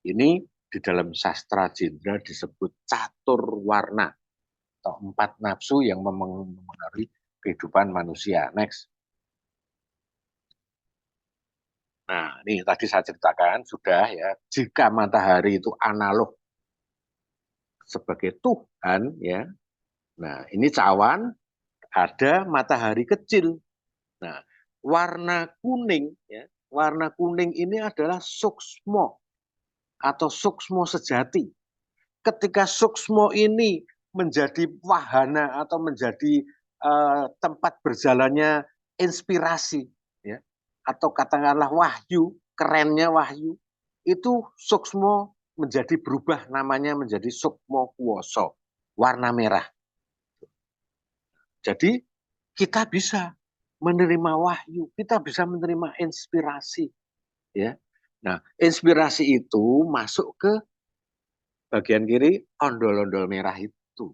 Ini di dalam sastra Jendra disebut catur warna atau 4 nafsu yang memengaruhi kehidupan manusia. Next. Nah, ini tadi saya ceritakan sudah ya, jika matahari itu analog sebagai Tuhan ya. Nah, ini cawan, ada matahari kecil. Nah, warna kuning ya, warna kuning ini adalah suksmo atau suksmo sejati. Ketika suksmo ini menjadi wahana atau menjadi tempat berjalannya inspirasi ya, atau katakanlah wahyu, kerennya wahyu, itu suksmo menjadi berubah namanya menjadi sukmo kuoso, warna merah. Jadi kita bisa menerima wahyu, kita bisa menerima inspirasi, ya. Nah, inspirasi itu masuk ke bagian kiri ondol-ondol merah itu.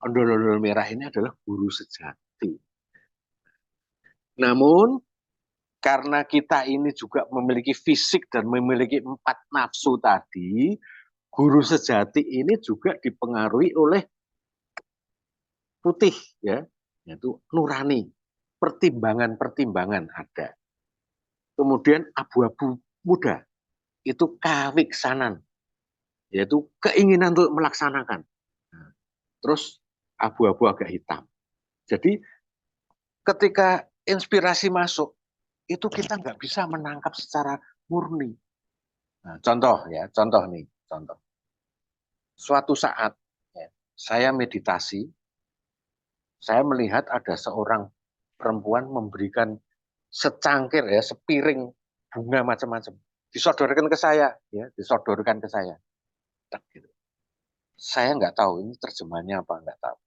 Ondol-ondol merah ini adalah guru sejati. Namun karena kita ini juga memiliki fisik dan memiliki 4 nafsu tadi, guru sejati ini juga dipengaruhi oleh putih ya, yaitu nurani. Pertimbangan-pertimbangan ada. Kemudian abu-abu muda itu kawiksanan, yaitu keinginan untuk melaksanakan. Terus abu-abu agak hitam. Jadi ketika inspirasi masuk, itu kita nggak bisa menangkap secara murni. Nah, contoh ya, contoh nih, contoh. Suatu saat ya, saya meditasi, saya melihat ada seorang perempuan memberikan secangkir ya, sepiring bunga macam-macam. Disodorkan ke saya, ya, disodorkan ke saya. Gitu. Saya nggak tahu ini terjemahannya apa, nggak tahu.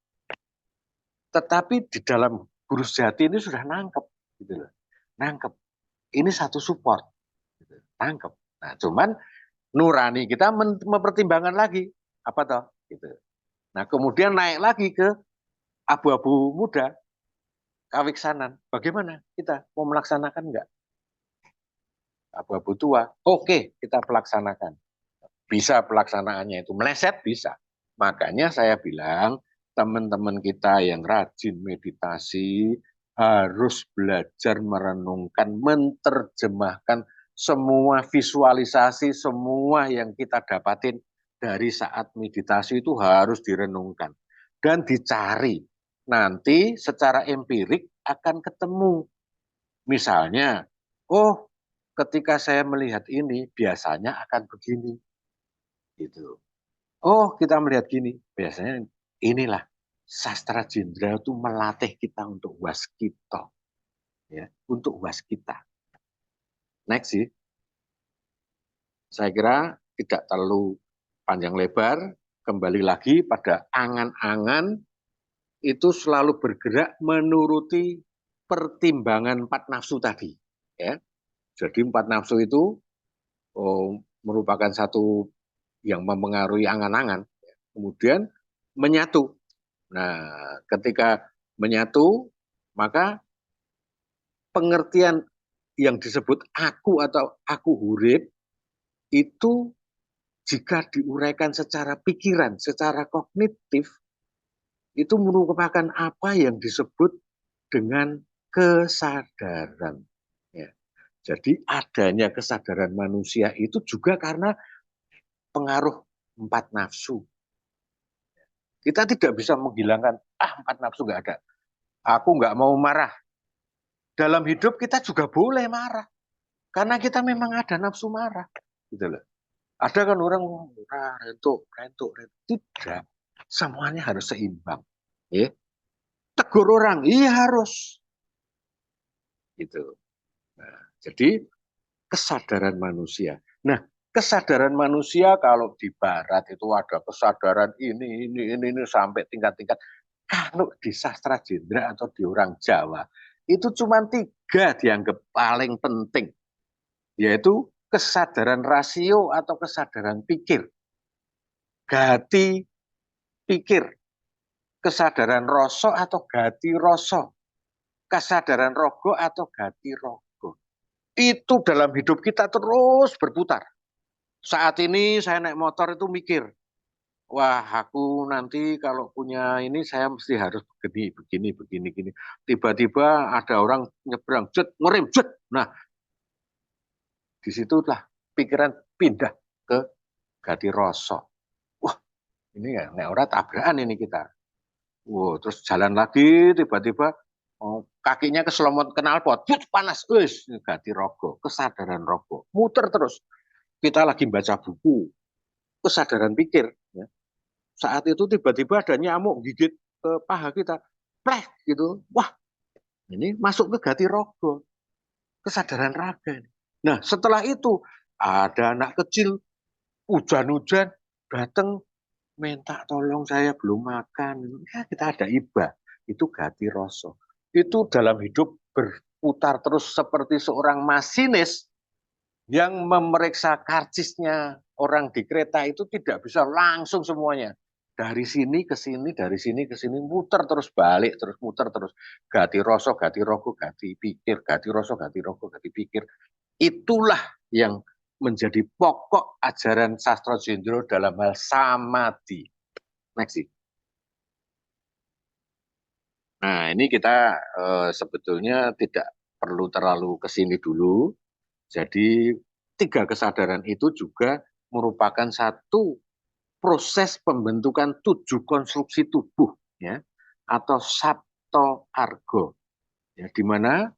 Tetapi di dalam guru sejati ini sudah nangkep, gitu loh. Nangkep. Ini satu support, gitu. Nangkep. Nah, cuman nurani kita mempertimbangkan lagi, apa toh, gitu. Nah, kemudian naik lagi ke abu-abu muda, kawiksanan. Bagaimana kita mau melaksanakan nggak? Abu-abu tua, oke, kita pelaksanakan. Bisa pelaksanaannya itu meleset, bisa. Makanya saya bilang, teman-teman kita yang rajin meditasi harus belajar merenungkan, menerjemahkan semua visualisasi, semua yang kita dapatin dari saat meditasi itu harus direnungkan dan dicari. Nanti secara empirik akan ketemu. Misalnya, oh, ketika saya melihat ini biasanya akan begini, gitu. Oh, kita melihat gini, biasanya inilah sastra Jendra itu melatih kita untuk waskita, ya, untuk waskita. Next sih, saya kira tidak terlalu panjang lebar. Kembali lagi pada angan-angan itu selalu bergerak menuruti pertimbangan 4 nafsu tadi, ya. Jadi 4 nafsu itu merupakan satu yang memengaruhi angan-angan, kemudian menyatu. Nah, ketika menyatu, maka pengertian yang disebut aku atau aku hurib itu jika diuraikan secara pikiran, secara kognitif, itu merupakan apa yang disebut dengan kesadaran. Ya. Jadi adanya kesadaran manusia itu juga karena pengaruh 4 nafsu. Kita tidak bisa menghilangkan, 4 nafsu nggak ada. Aku nggak mau marah. Dalam hidup kita juga boleh marah. Karena kita memang ada nafsu marah. Gitu loh. Ada kan orang marah, rentuk. Tidak. Semuanya harus seimbang. Ya. Tegur orang, iya harus. Gitu. Nah, jadi kesadaran manusia. Nah, kesadaran manusia kalau di barat itu ada kesadaran ini sampai tingkat-tingkat. Kalau di sastra Jendra atau di orang Jawa, itu cuma 3 dianggap paling penting, yaitu kesadaran rasio atau kesadaran pikir, gati pikir, kesadaran rasa atau gati rasa, kesadaran rogo atau gati rogo. Itu dalam hidup kita terus berputar. Saat ini saya naik motor itu mikir, wah aku nanti kalau punya ini saya mesti harus begini, gini. Tiba-tiba ada orang nyebrang, jet, ngerem, jet. Nah, disitulah pikiran pindah ke Gati Rasa. Wah, ini ya, nek ora tabrakan ini kita. Wow, terus jalan lagi, tiba-tiba oh, kakinya keselomot knalpot, panas, wis, Gati Rogo, kesadaran rogo. Muter terus. Kita lagi baca buku, kesadaran pikir. Ya. Saat itu tiba-tiba ada nyamuk gigit ke paha kita. Pleh, gitu. Wah, ini masuk ke Gati Rogo. Kesadaran raga. Nah, setelah itu ada anak kecil hujan-hujan datang minta tolong saya belum makan. Ya, kita ada iba. Itu Gati Rasa. Itu dalam hidup berputar terus seperti seorang masinis yang memeriksa karcisnya orang di kereta itu tidak bisa langsung semuanya. Dari sini ke sini, dari sini ke sini, muter terus balik, terus muter terus. Gati Rasa, Gati Rogo, Gati Pikir, Gati Rasa, Gati Rogo, Gati Pikir. Itulah yang menjadi pokok ajaran sastra Jendro dalam hal samadhi. Next. Nah, ini kita sebetulnya tidak perlu terlalu ke sini dulu. Jadi 3 kesadaran itu juga merupakan satu proses pembentukan 7 konstruksi tubuh, ya, atau sapto argo, ya, di mana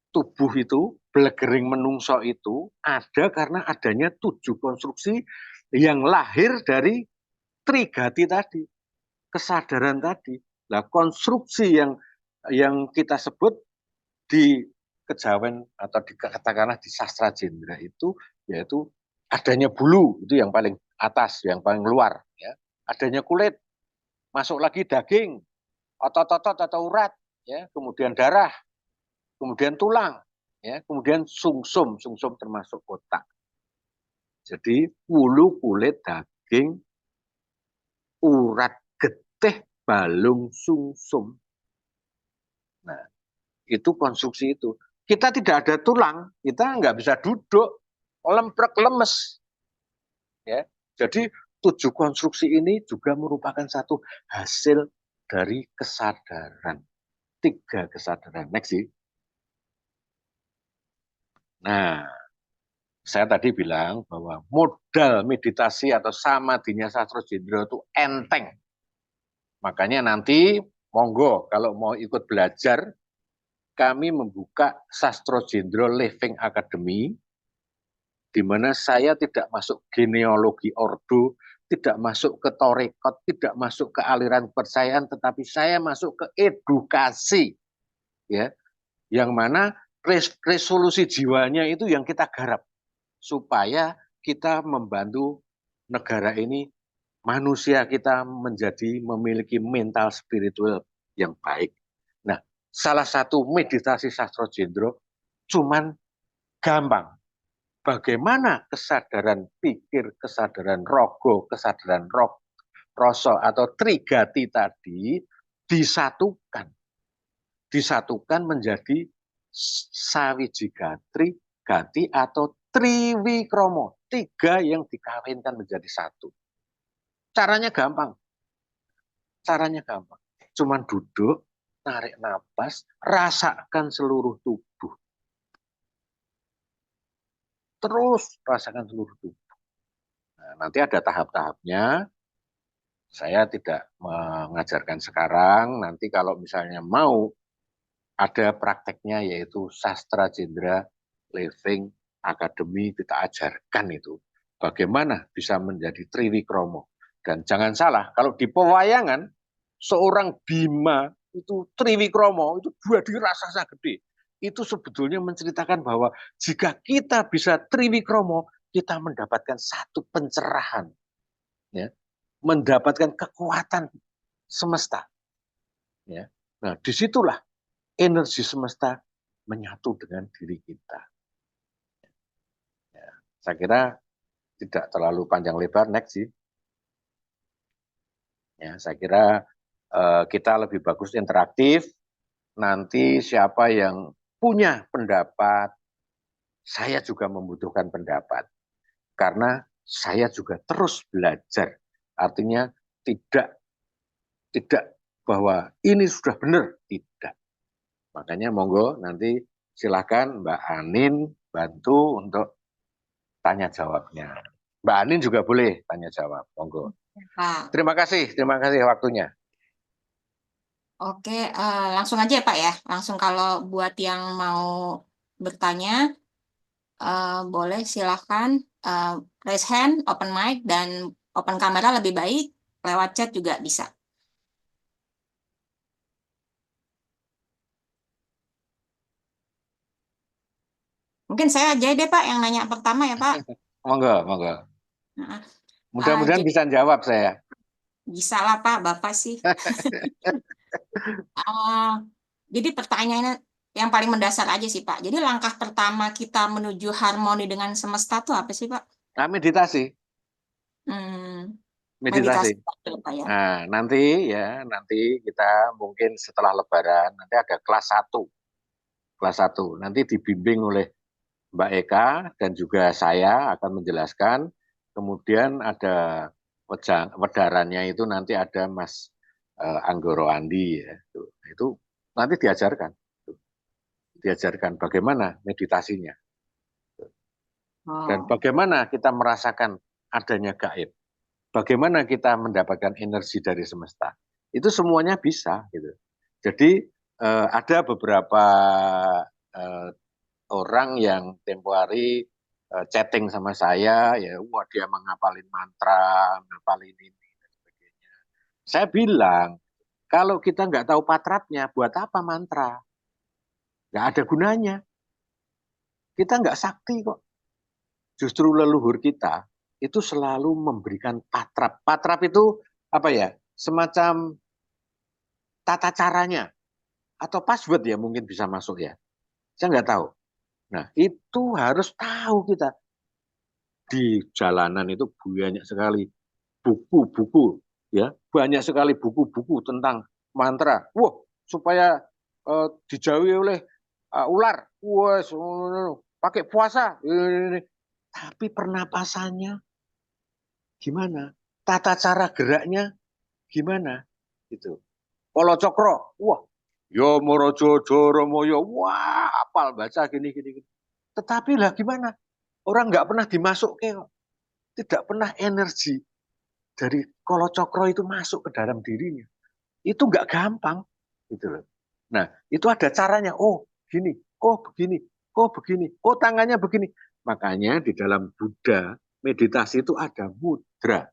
tubuh itu, belegering menungso itu ada karena adanya 7 konstruksi yang lahir dari trigati tadi, kesadaran tadi. Nah, konstruksi yang kita sebut di kejawen atau katakanlah di sastra Jendra itu yaitu adanya bulu, itu yang paling atas, yang paling luar, ya. Adanya kulit, masuk lagi daging, otot-otot atau urat, ya, kemudian darah, kemudian tulang, ya, kemudian sungsum, sungsum termasuk otak. Jadi bulu, kulit, daging, urat, getih, balung, sungsum. Nah, itu konstruksi itu. Kita tidak ada tulang, kita nggak bisa duduk, lemprek lemes. Ya, jadi 7 konstruksi ini juga merupakan satu hasil dari kesadaran. 3 kesadaran. Next sih. Nah, saya tadi bilang bahwa modal meditasi atau samadhinya Sastro Jendro itu enteng. Makanya nanti monggo kalau mau ikut belajar, kami membuka Sastro Jendro Living Academy, di mana saya tidak masuk genealogi ordo, tidak masuk ke torekot, tidak masuk ke aliran kepercayaan, tetapi saya masuk ke edukasi, ya, yang mana resolusi jiwanya itu yang kita garap supaya kita membantu negara ini, manusia kita menjadi memiliki mental spiritual yang baik. Nah, salah satu meditasi Sastro Jendro cuman gampang. Bagaimana kesadaran pikir, kesadaran rogo, kesadaran rasa atau trigati tadi disatukan. Disatukan menjadi sawijigatri, gati atau triwikromo. 3 yang dikawinkan menjadi satu. Caranya gampang. Caranya gampang. Cuman duduk, tarik nafas, rasakan seluruh tubuh. Terus rasakan seluruh tubuh. Nah, nanti ada tahap-tahapnya. Saya tidak mengajarkan sekarang. Nanti kalau misalnya mau ada prakteknya yaitu Sastra Jendra Living Academy, kita ajarkan itu. Bagaimana bisa menjadi Triwikromo. Dan jangan salah, kalau di pewayangan, seorang Bima itu Triwikromo, itu dua dirasasa gede. Itu sebetulnya menceritakan bahwa jika kita bisa Triwikromo, kita mendapatkan satu pencerahan. Ya, mendapatkan kekuatan semesta. Ya. Nah, disitulah energi semesta menyatu dengan diri kita. Ya. Saya kira tidak terlalu panjang lebar, next sih. Ya, saya kira kita lebih bagus interaktif. Nanti siapa yang punya pendapat, saya juga membutuhkan pendapat. Karena saya juga terus belajar. Artinya tidak tidak bahwa ini sudah benar, tidak. Makanya monggo nanti silakan Mbak Anin bantu untuk tanya jawabnya. Mbak Anin juga boleh tanya jawab, monggo. Pak. Terima kasih waktunya. Oke, langsung aja ya Pak ya. Langsung kalau buat yang mau bertanya, boleh silahkan raise hand, open mic, dan open kamera lebih baik. Lewat chat juga bisa. Mungkin saya aja deh Pak yang nanya pertama ya Pak. Monggo, monggo. Nah, Mudah-mudahan jadi bisa jawab saya. bisa lah Pak, Bapak sih. Ah, jadi pertanyaannya yang paling mendasar aja sih Pak. Jadi langkah pertama kita menuju harmoni dengan semesta tuh apa sih Pak? Nah, meditasi, Hmm, meditasi. meditasi Pak ya. Nah, nanti kita mungkin setelah Lebaran nanti ada kelas satu. Nanti dibimbing oleh Mbak Eka dan juga saya akan menjelaskan. Kemudian ada wedarannya itu nanti ada Mas Anggoro Andi ya. Itu nanti diajarkan bagaimana meditasinya dan Oh. bagaimana kita merasakan adanya gaib. Bagaimana kita mendapatkan energi dari semesta. Itu semuanya bisa gitu. Jadi ada beberapa eh, orang yang tempo hari chatting sama saya, ya, wah dia menghafalin mantra, menghafalin ini dan sebagainya. Saya bilang, kalau kita nggak tahu patratnya, buat apa mantra? Nggak ada gunanya. Kita nggak sakti kok. Justru leluhur kita itu selalu memberikan patrap. Patrap itu apa ya? Semacam tata caranya atau password ya mungkin bisa masuk ya. Saya nggak tahu. Nah itu harus tahu kita. Di jalanan itu banyak sekali buku-buku ya, banyak sekali buku-buku tentang mantra. Wah, supaya dijauhi oleh ular. Wah, pakai puasa. Ini. Tapi pernapasannya gimana? Tata cara geraknya gimana? Gitu. Polo Cokro. Wah, yo Morojo Joromoyo. Wah, apal baca gini gini. Tetapi lah gimana? Orang nggak pernah dimasukin, tidak pernah energi dari Kolo Cokro itu masuk ke dalam dirinya. Itu nggak gampang, gitu loh. Nah, itu ada caranya. Oh, gini. Oh, begini. Oh, begini. Oh, tangannya begini. Makanya di dalam Buddha, meditasi itu ada mudra.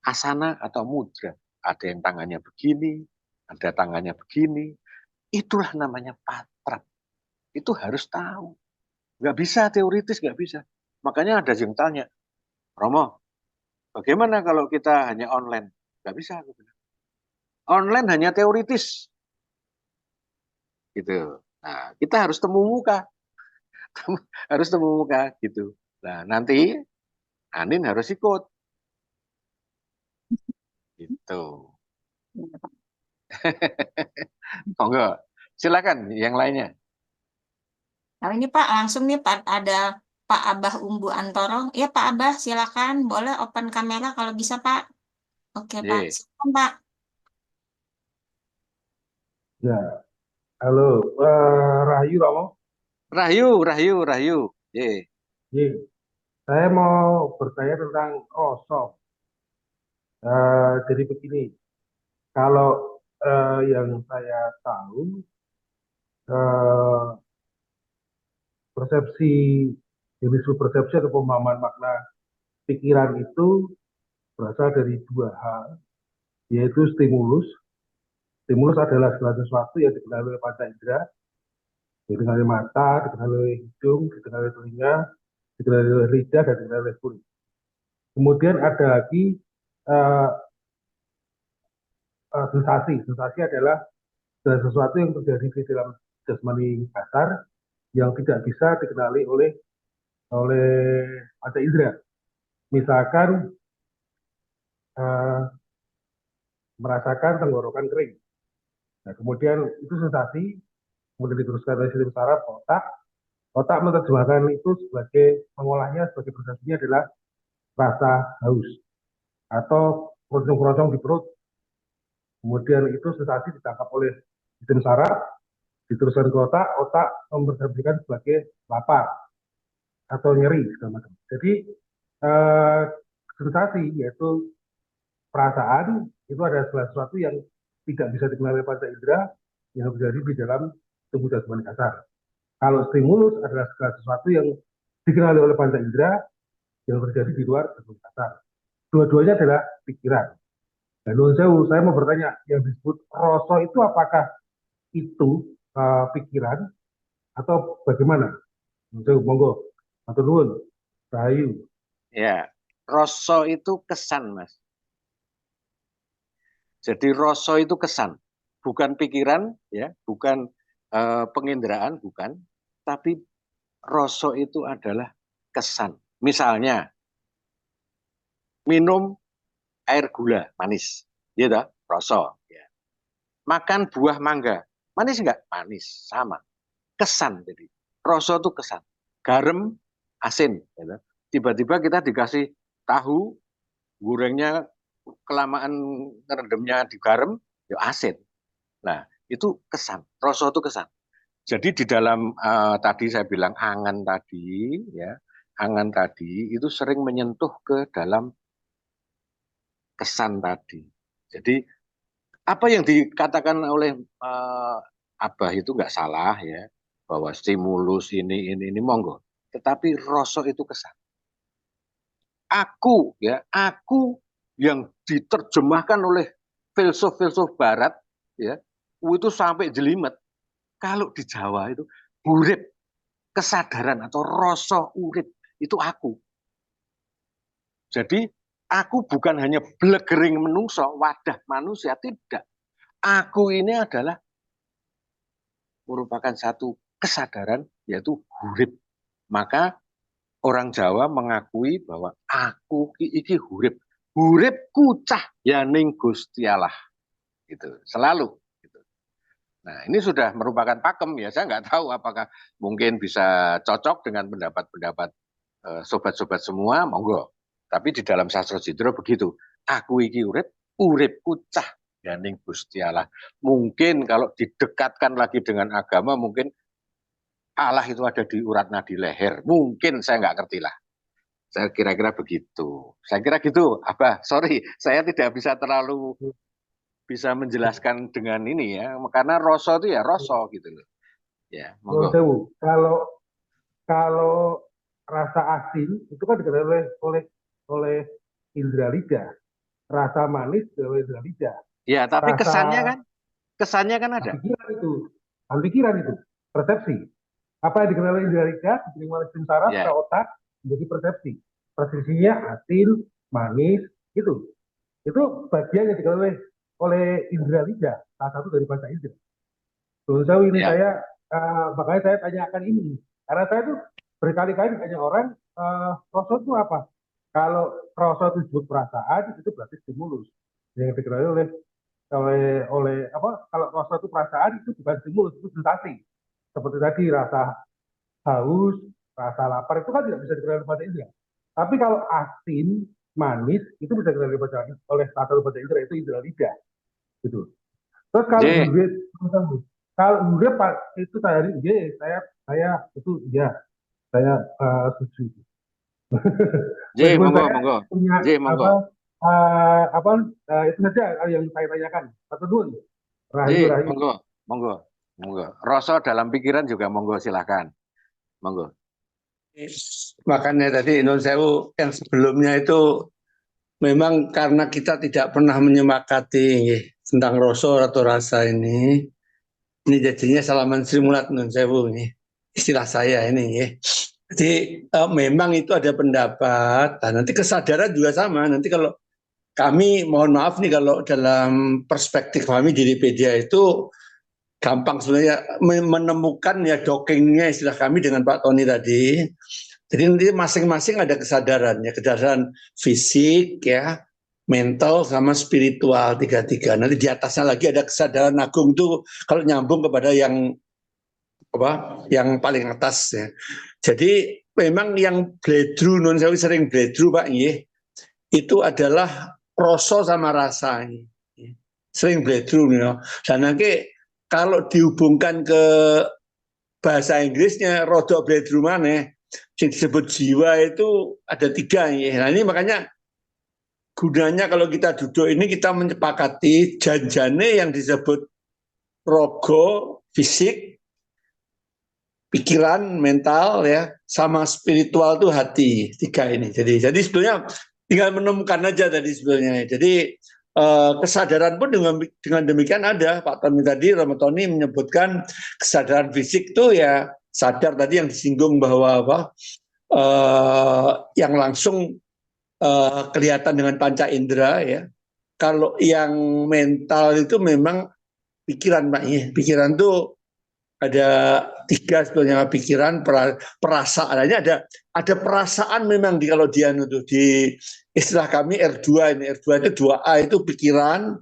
Asana atau mudra. Ada yang tangannya begini, ada tangannya begini. Itulah namanya patra. Itu harus tahu. Nggak bisa teoritis, nggak bisa. Makanya ada yang tanya, Romo, bagaimana kalau kita hanya online? Nggak bisa. Online hanya teoritis. Gitu. Nah, kita harus temu muka. Harus temu muka gitu. Nah, nanti Anin harus ikut. Gitu. Monggo. Silakan yang lainnya. Nah ini Pak, langsung nih Pak ada Pak Abah Umbu Antoro. Ya Pak Abah, silakan. Boleh open kamera kalau bisa Pak. Oke Pak, Ye. silakan Pak. Ya, halo, Rahayu Romo. Rahyu, Rahyu, Rahyu. Ye. Ji, saya mau bertanya tentang Osok. Jadi begini, kalau yang saya tahu, eh, persepsi, yang disebut persepsi atau pemahaman makna pikiran itu berasal dari dua hal, yaitu stimulus. Stimulus adalah segala sesuatu yang dikenal oleh panca indera, dikenal oleh mata, dikenal oleh hidung, dikenal oleh telinga, dikenal oleh lidah, dan dikenal oleh kulit. Kemudian ada lagi uh, sensasi. Sensasi adalah sesuatu yang terjadi di dalam jasmani kasar yang tidak bisa dikenali oleh panca indera. Misalkan uh, merasakan tenggorokan kering. Nah, kemudian itu sensasi, kemudian diteruskan oleh sistem saraf otak. Otak menerjemahkan itu sebagai mengolahnya sebagai persepsinya adalah rasa haus atau keroncong-keroncong di perut. Kemudian itu sensasi ditangkap oleh sistem saraf, diteruskan ke otak, otak mempersepsikan sebagai lapar atau nyeri segala macam. Jadi eh, sensasi yaitu perasaan itu adalah sesuatu yang tidak bisa dikenali panca indera yang terjadi di dalam tubuh jasmani kasar. Kalau stimulus adalah segala sesuatu yang dikenali oleh panca indera yang terjadi di luar jasmani kasar. Dua-duanya adalah pikiran. Dan saya mau bertanya, yang disebut rasa itu apakah itu pikiran atau bagaimana? Monggo, atau nuwun, Rahayu. Ya, rasa itu kesan, Mas. Jadi rasa itu kesan, bukan pikiran, ya, bukan penginderaan, bukan, tapi rasa itu adalah kesan. Misalnya minum air gula manis, gitu, rasa. Ya. Makan buah mangga, manis enggak? Manis, sama. Kesan, jadi rasa itu kesan. Garam, asin, gitu. Tiba-tiba kita dikasih tahu, gorengnya kelamaan ngerendamnya di garam, ya asin. Nah, itu kesan. Rasa itu kesan. Jadi di dalam tadi saya bilang angan tadi, ya, angan tadi itu sering menyentuh ke dalam kesan tadi. Jadi apa yang dikatakan oleh Abah itu nggak salah ya, bahwa stimulus ini monggo. Tetapi rasa itu kesan. Aku yang diterjemahkan oleh filsuf-filsuf barat ya, itu sampai jelimet. Kalau di Jawa itu urip, kesadaran atau rasa urip itu aku. Jadi aku bukan hanya blegering menungso, wadah manusia, tidak. Aku ini adalah merupakan satu kesadaran yaitu urip. Maka orang Jawa mengakui bahwa aku iki hurip. Huripku cah yaning Gusti Allah. Gitu. Selalu. Gitu. Nah, ini sudah merupakan pakem ya. Saya nggak tahu apakah mungkin bisa cocok dengan pendapat-pendapat sobat-sobat semua, monggo. Tapi di dalam sastra Jidra begitu. Aku iki uripku cah yaning Gusti Allah. Mungkin kalau didekatkan lagi dengan agama, mungkin Allah itu ada di urat nadi leher. Mungkin saya nggak ngerti lah. Saya kira-kira begitu. Saya kira gitu. Abah, sorry, saya tidak bisa terlalu bisa menjelaskan dengan ini ya. Karena rasa itu ya rasa gitu loh. Ya, monggo. Kalau kalau rasa asin itu kan dikenal oleh indera lidah. Rasa manis oleh indera lidah. Ya, tapi Rasa kesannya kan ada. pikiran itu, persepsi. Apa yang dikenal oleh indera lidah, diterima oleh sistem saraf ke otak menjadi persepsi. Persepsinya asin, manis, gitu. Itu bagian yang dikenal oleh indera lidah, salah satu dari panca indera. Jauh ini saya, makanya saya tanyakan ini. Karena saya tuh berkali-kali ditanya orang, rasa itu apa? Kalau rasa itu disebut perasaan, itu berarti stimulus. Yang dikenal oleh apa? Kalau rasa itu perasaan, itu bukan stimulus, itu sensasi. Seperti tadi rasa haus, rasa lapar itu kan tidak bisa dikenal oleh panca indera. Tapi kalau asin, manis itu bisa dikenal oleh salah satu panca indera, itu indera lidah. Gitu. Terus kalau gurih Pak itu saya itu ya saya setuju. Monggo. Punya itu saja yang saya tanyakan. Satu dulu. Monggo. Rasa dalam pikiran juga monggo silakan. Monggo. Makanya tadi Nun Sewu yang sebelumnya itu memang karena kita tidak pernah menyemakati tentang rasa atau rasa ini jadinya salaman Sri Mulat Nun Sewu ini istilah saya ini ya. Jadi memang itu ada pendapat, nah, nanti kesadaran juga sama. Nanti kalau kami mohon maaf nih kalau dalam perspektif kami di Wikipedia itu gampang sebenarnya menemukan ya dockingnya istilah kami dengan Pak Tony tadi. Jadi nanti masing-masing ada kesadaran ya, kesadaran fisik ya, mental sama spiritual tiga-tiga. Nanti di atasnya lagi ada kesadaran agung tuh kalau nyambung kepada yang apa? Yang paling atas ya. Jadi memang yang bledru non saya sering bledru Pak nggih. Itu adalah rasa sama rasa. Sering bledru ya. Dan nanti kalau dihubungkan ke bahasa Inggrisnya rodok bledru maneh yang disebut jiwa itu ada 3 ya. Nah ini makanya gunanya kalau kita duduk ini kita menyepakati janjane yang disebut rogo, fisik, pikiran, mental ya, sama spiritual tuh hati, 3 ini. Jadi sebetulnya tinggal menemukan aja tadi sebetulnya. Jadi kesadaran pun dengan demikian ada. Pak Tony tadi, Romo Tony menyebutkan kesadaran fisik tuh ya sadar tadi yang disinggung bahwa apa yang langsung kelihatan dengan panca indera ya. Kalau yang mental itu memang pikiran Pak ya. Pikiran tuh ada 3 sebetulnya, pikiran, perasaan. Ada perasaan memang kalau dia itu di istilah kami R2 ini. R2 itu 2A itu pikiran,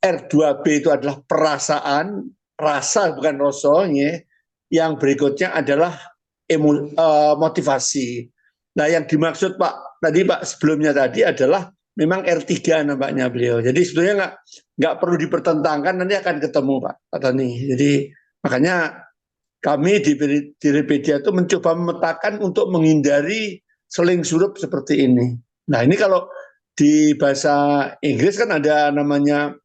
R2B itu adalah perasaan, rasa bukan rasonya. Yang berikutnya adalah motivasi. Nah yang dimaksud Pak tadi Pak sebelumnya tadi adalah memang R3 nampaknya beliau. Jadi sebetulnya nggak perlu dipertentangkan, nanti akan ketemu Pak Tony. Jadi makanya kami di Wikipedia itu mencoba memetakan untuk menghindari seling surup seperti ini. Nah ini kalau di bahasa Inggris kan ada namanya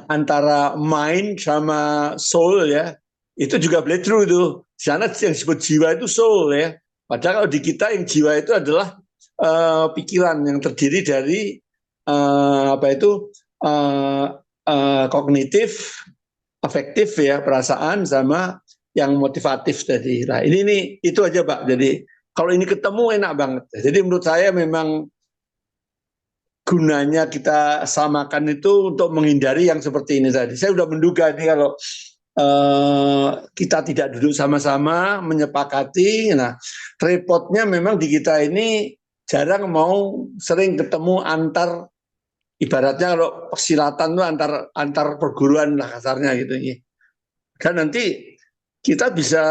antara mind sama soul ya. Itu juga bledru itu. Di sana yang disebut jiwa itu soul ya. Padahal kalau di kita yang jiwa itu adalah pikiran yang terdiri dari kognitif, afektif ya, perasaan sama yang motivatif tadi. Nah ini itu aja Pak. Jadi kalau ini ketemu enak banget. Jadi menurut saya memang gunanya kita samakan itu untuk menghindari yang seperti ini tadi. Saya sudah menduga nih kalau kita tidak duduk sama-sama menyepakati. Nah, repotnya memang di kita ini jarang mau sering ketemu antar, ibaratnya kalau persilatan itu antar perguruan lah kasarnya gitu. Dan nanti kita bisa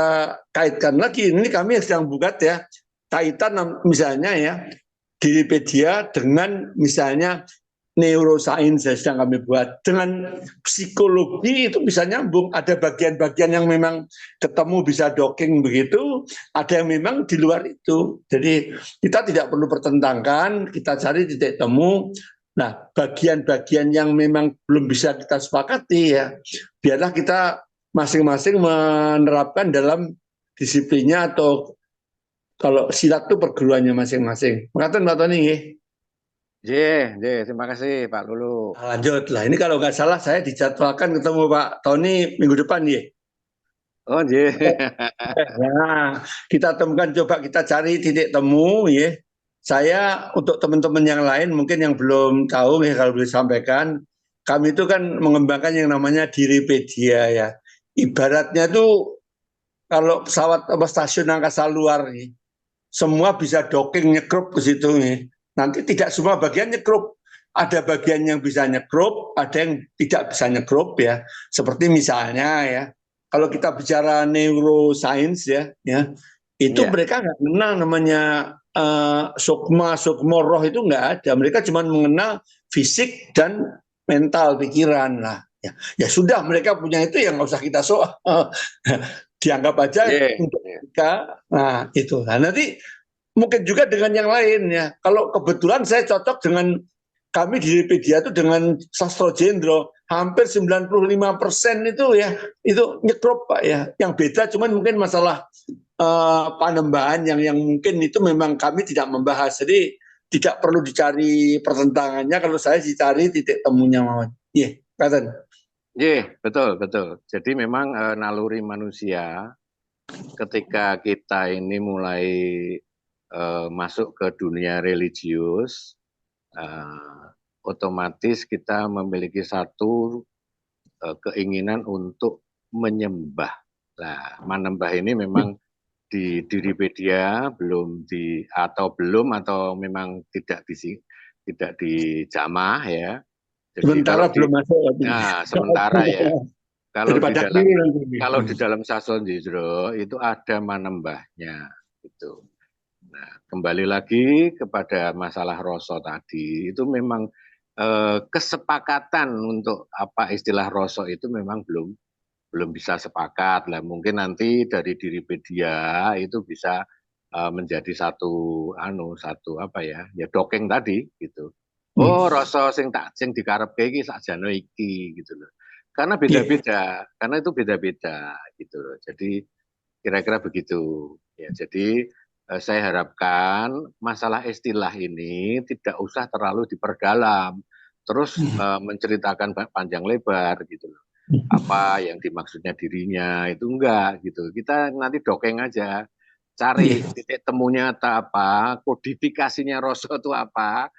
kaitkan lagi. Ini kami yang sedang buat ya, kaitan misalnya ya di Wikipedia dengan misalnya neuroscience yang sedang kami buat dengan psikologi itu bisa nyambung. Ada bagian-bagian yang memang ketemu bisa docking begitu, ada yang memang di luar itu. Jadi kita tidak perlu pertentangkan, kita cari titik temu. Nah, bagian-bagian yang memang belum bisa kita sepakati ya, biarlah kita masing-masing menerapkan dalam disiplinnya atau kalau silat itu perguruannya masing-masing. Makasih Pak Tony. Terima kasih Pak Lulu. Lanjut lah. Ini kalau nggak salah saya dijadwalkan ketemu Pak Tony minggu depan ya. Oh, Nah, kita temukan, coba kita cari titik temu ya. Saya untuk teman-teman yang lain mungkin yang belum tahu ya kalau boleh sampaikan, kami itu kan mengembangkan yang namanya Diripedia ya. Ibaratnya tuh kalau pesawat apa stasiun angkasa luar nih, semua bisa docking nyekrup ke situ nih. Nanti tidak semua bagian nyekrup. Ada bagian yang bisa nyekrup, ada yang tidak bisa nyekrup ya. Seperti misalnya ya, kalau kita bicara neuroscience ya itu mereka nggak mengenal namanya sukma roh itu nggak ada. Mereka cuma mengenal fisik dan mental pikiran lah. Ya sudah mereka punya itu yang nggak usah kita soal. Dianggap aja untuk mereka. Nah itu. Nah nanti mungkin juga dengan yang lain ya. Kalau kebetulan saya cocok dengan kami di Wikipedia itu dengan Sastro Jendro, hampir 95% itu ya itu nyekrup Pak ya. Yang beda cuman mungkin masalah panembahan yang mungkin itu memang kami tidak membahas. Jadi tidak perlu dicari pertentangannya, kalau saya dicari titik temunya mawon. Iya, Katen. Betul. Jadi memang naluri manusia ketika kita ini mulai masuk ke dunia religius, otomatis kita memiliki satu keinginan untuk menyembah. Nah, menembah ini memang di Diripedia belum atau memang tidak dijamah ya. Jadi Sementara belum masuk. sementara ya. Daripada keliru nanti. Kalau di dalam Sastra Jendro itu ada manembahnya gitu. Nah, kembali lagi kepada masalah rasa tadi, itu memang kesepakatan untuk apa istilah rasa itu memang belum bisa sepakat lah. Mungkin nanti dari Diripedia itu bisa menjadi satu apa ya dokeng tadi gitu. Oh, rasa sing dikarepke iki sakjane iki gitu loh. Karena beda-beda, karena itu beda-beda gitu loh. Jadi kira-kira begitu. Ya, jadi saya harapkan masalah istilah ini tidak usah terlalu diperdalam, terus menceritakan panjang lebar gitu loh. Apa yang dimaksudnya dirinya itu enggak gitu. Kita nanti dokeng aja, cari titik temunya apa, kodifikasinya rasa itu apa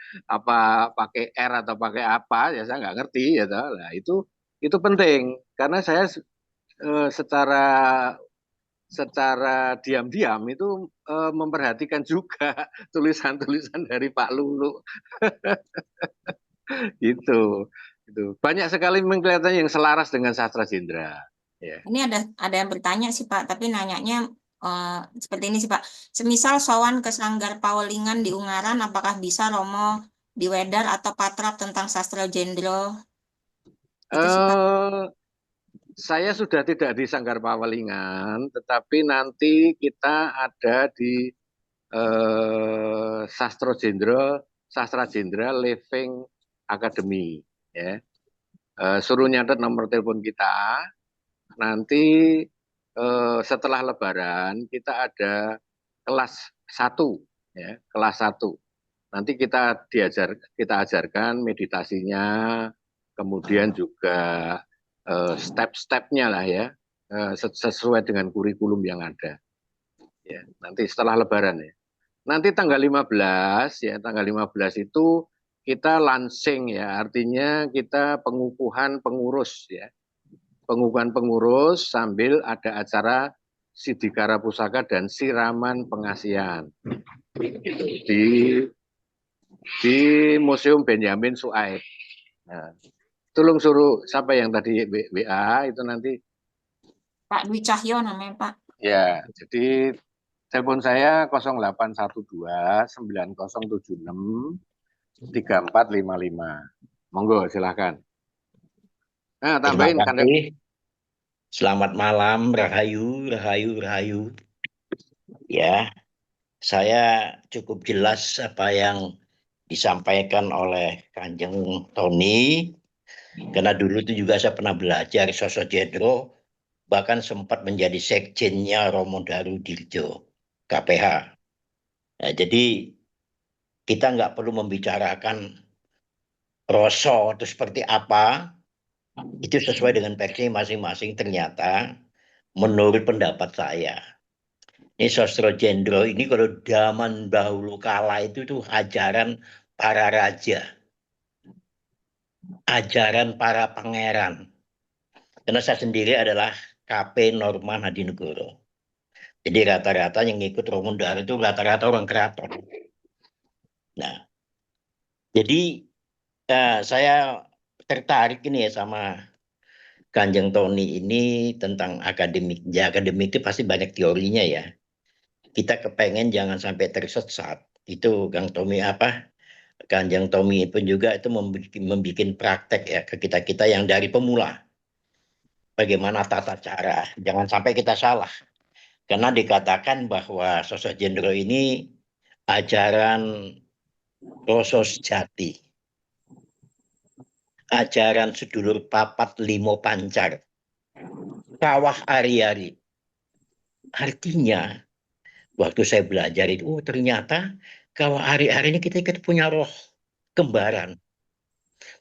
pakai R atau pakai apa ya saya nggak ngerti ya toh. Nah, itu penting karena saya secara diam-diam itu memperhatikan juga tulisan-tulisan dari Pak Lulu gitu. Banyak sekali kelihatannya yang selaras dengan sastra Jendra. Ya. Ini ada yang bertanya sih Pak, tapi nanyanya seperti ini sih Pak. Semisal sowan ke Sanggar Pawelingan di Ungaran, apakah bisa Romo diwedar atau patrap tentang sastra Jendro? Itu sih Pak. Saya sudah tidak di Sanggar Pawelingan, tetapi nanti kita ada di Sastra Jendra Living Academy. Ya. Suruh nyatet nomor telepon kita. Nanti setelah Lebaran kita ada kelas 1, ya, kelas 1. Nanti kita ajarkan meditasinya, kemudian juga step-stepnya lah ya, sesuai dengan kurikulum yang ada. Ya, nanti setelah Lebaran ya. Nanti tanggal 15 ya, tanggal 15 itu kita launching ya, artinya kita pengukuhan pengurus ya. Pengukuhan pengurus sambil ada acara Sidikara Pusaka dan siraman pengasihan di Museum Benyamin Suaib. Nah, tolong suruh siapa yang tadi WA itu nanti Pak Dwi Cahyo namanya Pak. ya, jadi telepon saya 0812 9076 3455. Monggo silahkan. Nah, tambahin Terima kan. kasih. Selamat malam, Rahayu, Rahayu, Rahayu. Ya, saya cukup jelas apa yang disampaikan oleh Kanjeng Tony. Karena dulu itu juga saya pernah belajar sosok Jedro, bahkan sempat menjadi sekjennya Romo Daru Dirjo, KPH. Nah, jadi kita nggak perlu membicarakan rasa itu seperti apa, itu sesuai dengan versi masing-masing ternyata menurut pendapat saya. Ini Sosro Jendro ini kalau zaman dahulu kala itu tuh ajaran para raja, ajaran para pangeran. Karena saya sendiri adalah KP Norman Hadinegoro. Jadi rata-rata yang ikut Romo Daru itu rata-rata orang keraton. Nah, jadi saya tertarik ini ya sama Kanjeng Tony ini tentang akademik. Ya, akademik itu pasti banyak teorinya ya. Kita kepengen jangan sampai tersesat. Itu Kang Tommy Kanjeng Tommy pun juga itu membuat praktek ya ke kita-kita yang dari pemula. Bagaimana tata cara. Jangan sampai kita salah. Karena dikatakan bahwa sosok Jendro ini ajaran rasa sejati. Ajaran sedulur papat limo pancar. Kawah ari-ari. Artinya, waktu saya belajar itu, ternyata kawah ari-ari ini kita punya roh kembaran.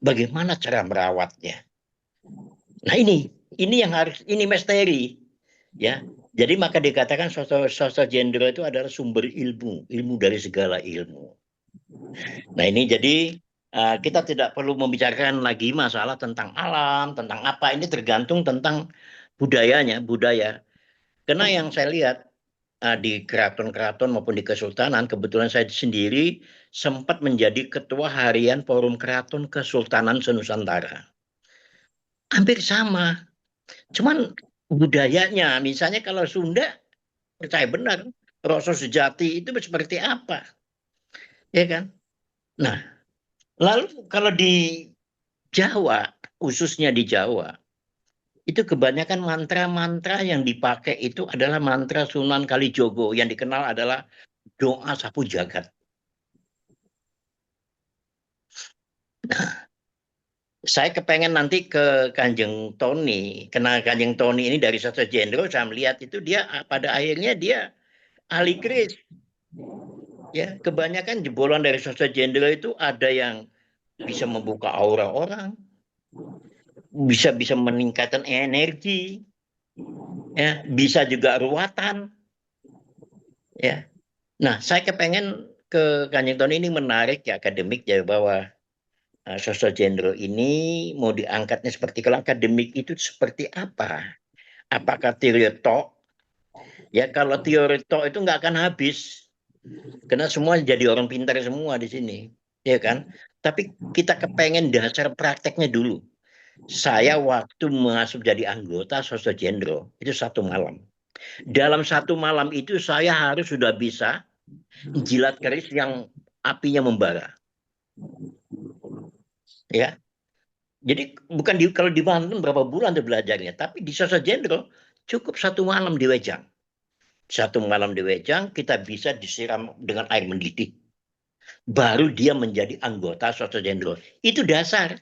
Bagaimana cara merawatnya? Nah ini yang ini misteri, ya. Jadi maka dikatakan sosok Jendro itu adalah sumber ilmu dari segala ilmu. Nah ini jadi Kita tidak perlu membicarakan lagi masalah tentang alam, tentang apa. Ini tergantung tentang budayanya, budaya. Karena yang saya lihat di keraton-keraton maupun di kesultanan, kebetulan saya sendiri sempat menjadi ketua harian Forum Keraton Kesultanan Senusantara. Hampir sama. Cuman budayanya, misalnya kalau Sunda, percaya benar, rasa sejati itu seperti apa, ya kan? Nah, lalu kalau di Jawa, khususnya di Jawa, itu kebanyakan mantra-mantra yang dipakai itu adalah mantra Sunan Kalijogo, yang dikenal adalah doa sapu jagat. Saya kepengen nanti ke Kanjeng Tony, karena Kanjeng Tony ini dari Sosok Jendro, saya melihat itu dia pada akhirnya dia ahli keris. Ya, kebanyakan jebolan dari Sosok Jendro itu ada yang bisa membuka aura orang, bisa meningkatkan energi, ya, bisa juga ruatan, ya. Nah, saya kepengen ke Kanjeng Tony ini menarik ya akademik ya bahwa Sosok Jendro ini mau diangkatnya seperti kalau akademik itu seperti apa? Apakah teori tok? Ya kalau teori tok itu nggak akan habis. Karena semua jadi orang pintar semua di sini. Ya kan? Tapi kita kepengen dasar prakteknya dulu. Saya waktu masuk jadi anggota Sosok Jendro, itu 1 malam. Dalam 1 malam itu saya harus sudah bisa jilat keris yang apinya membara. Ya. Jadi bukan kalau di Banten berapa bulan tuh belajarnya, tapi di Sosok Jendro cukup 1 malam di Wejang. 1 malam di Wejang kita bisa disiram dengan air mendidih. Baru dia menjadi anggota Sosok Jendro. Itu dasar.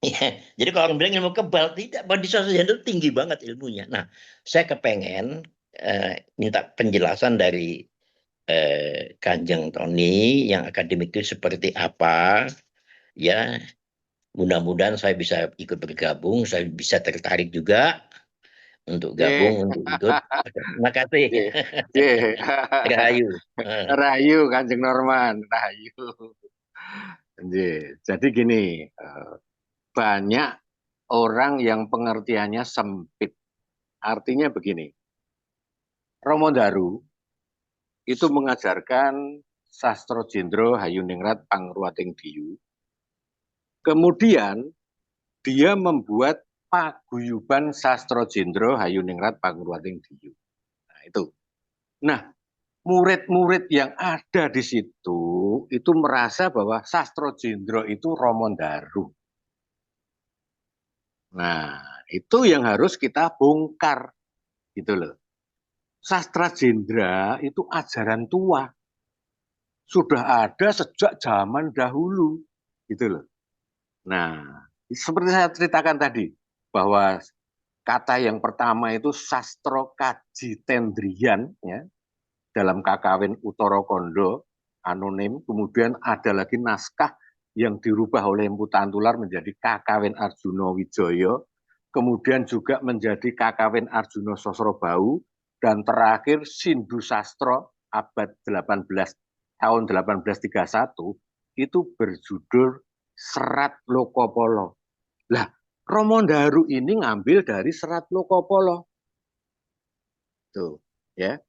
Ya, jadi kalau orang bilang ilmu kebal, tidak. Di Sosok Jendro tinggi banget ilmunya. Nah, saya kepengen minta penjelasan dari Kanjeng Tony yang akademik itu seperti apa. Ya, mudah-mudahan saya bisa ikut bergabung, saya bisa tertarik juga untuk Ye, gabung, untuk ikut. Terima kasih. ye, ye. Rahayu. Rahayu Kanjeng Norman, Rahayu. Ye. Jadi gini, banyak orang yang pengertiannya sempit. Artinya begini, Romo Daru itu mengajarkan Sastro Jendro Hayuningrat Pangruating Diyu. Kemudian dia membuat paguyuban Sastro Jendro Hayuningrat Pangruating Diyu. Nah, itu. Nah, murid-murid yang ada di situ itu merasa bahwa Sastro Jendro itu Romo Daru. Nah, itu yang harus kita bongkar gitu loh. Sastra Jendra itu ajaran tua. Sudah ada sejak zaman dahulu gitu loh. Nah, seperti saya ceritakan tadi bahwa kata yang pertama itu sastro kaji tendrian ya, dalam kakawin Utara Kondo anonim, kemudian ada lagi naskah yang dirubah oleh Empu Tantular menjadi kakawin Arjuna Wijoyo, kemudian juga menjadi kakawin Arjuna Sosrobau, dan terakhir Sindu Sastro abad 18 tahun 1831 itu berjudul Serat Lokopolo. Lah, Romo Daru ini ngambil dari Serat Lokopolo. Tuh, ya.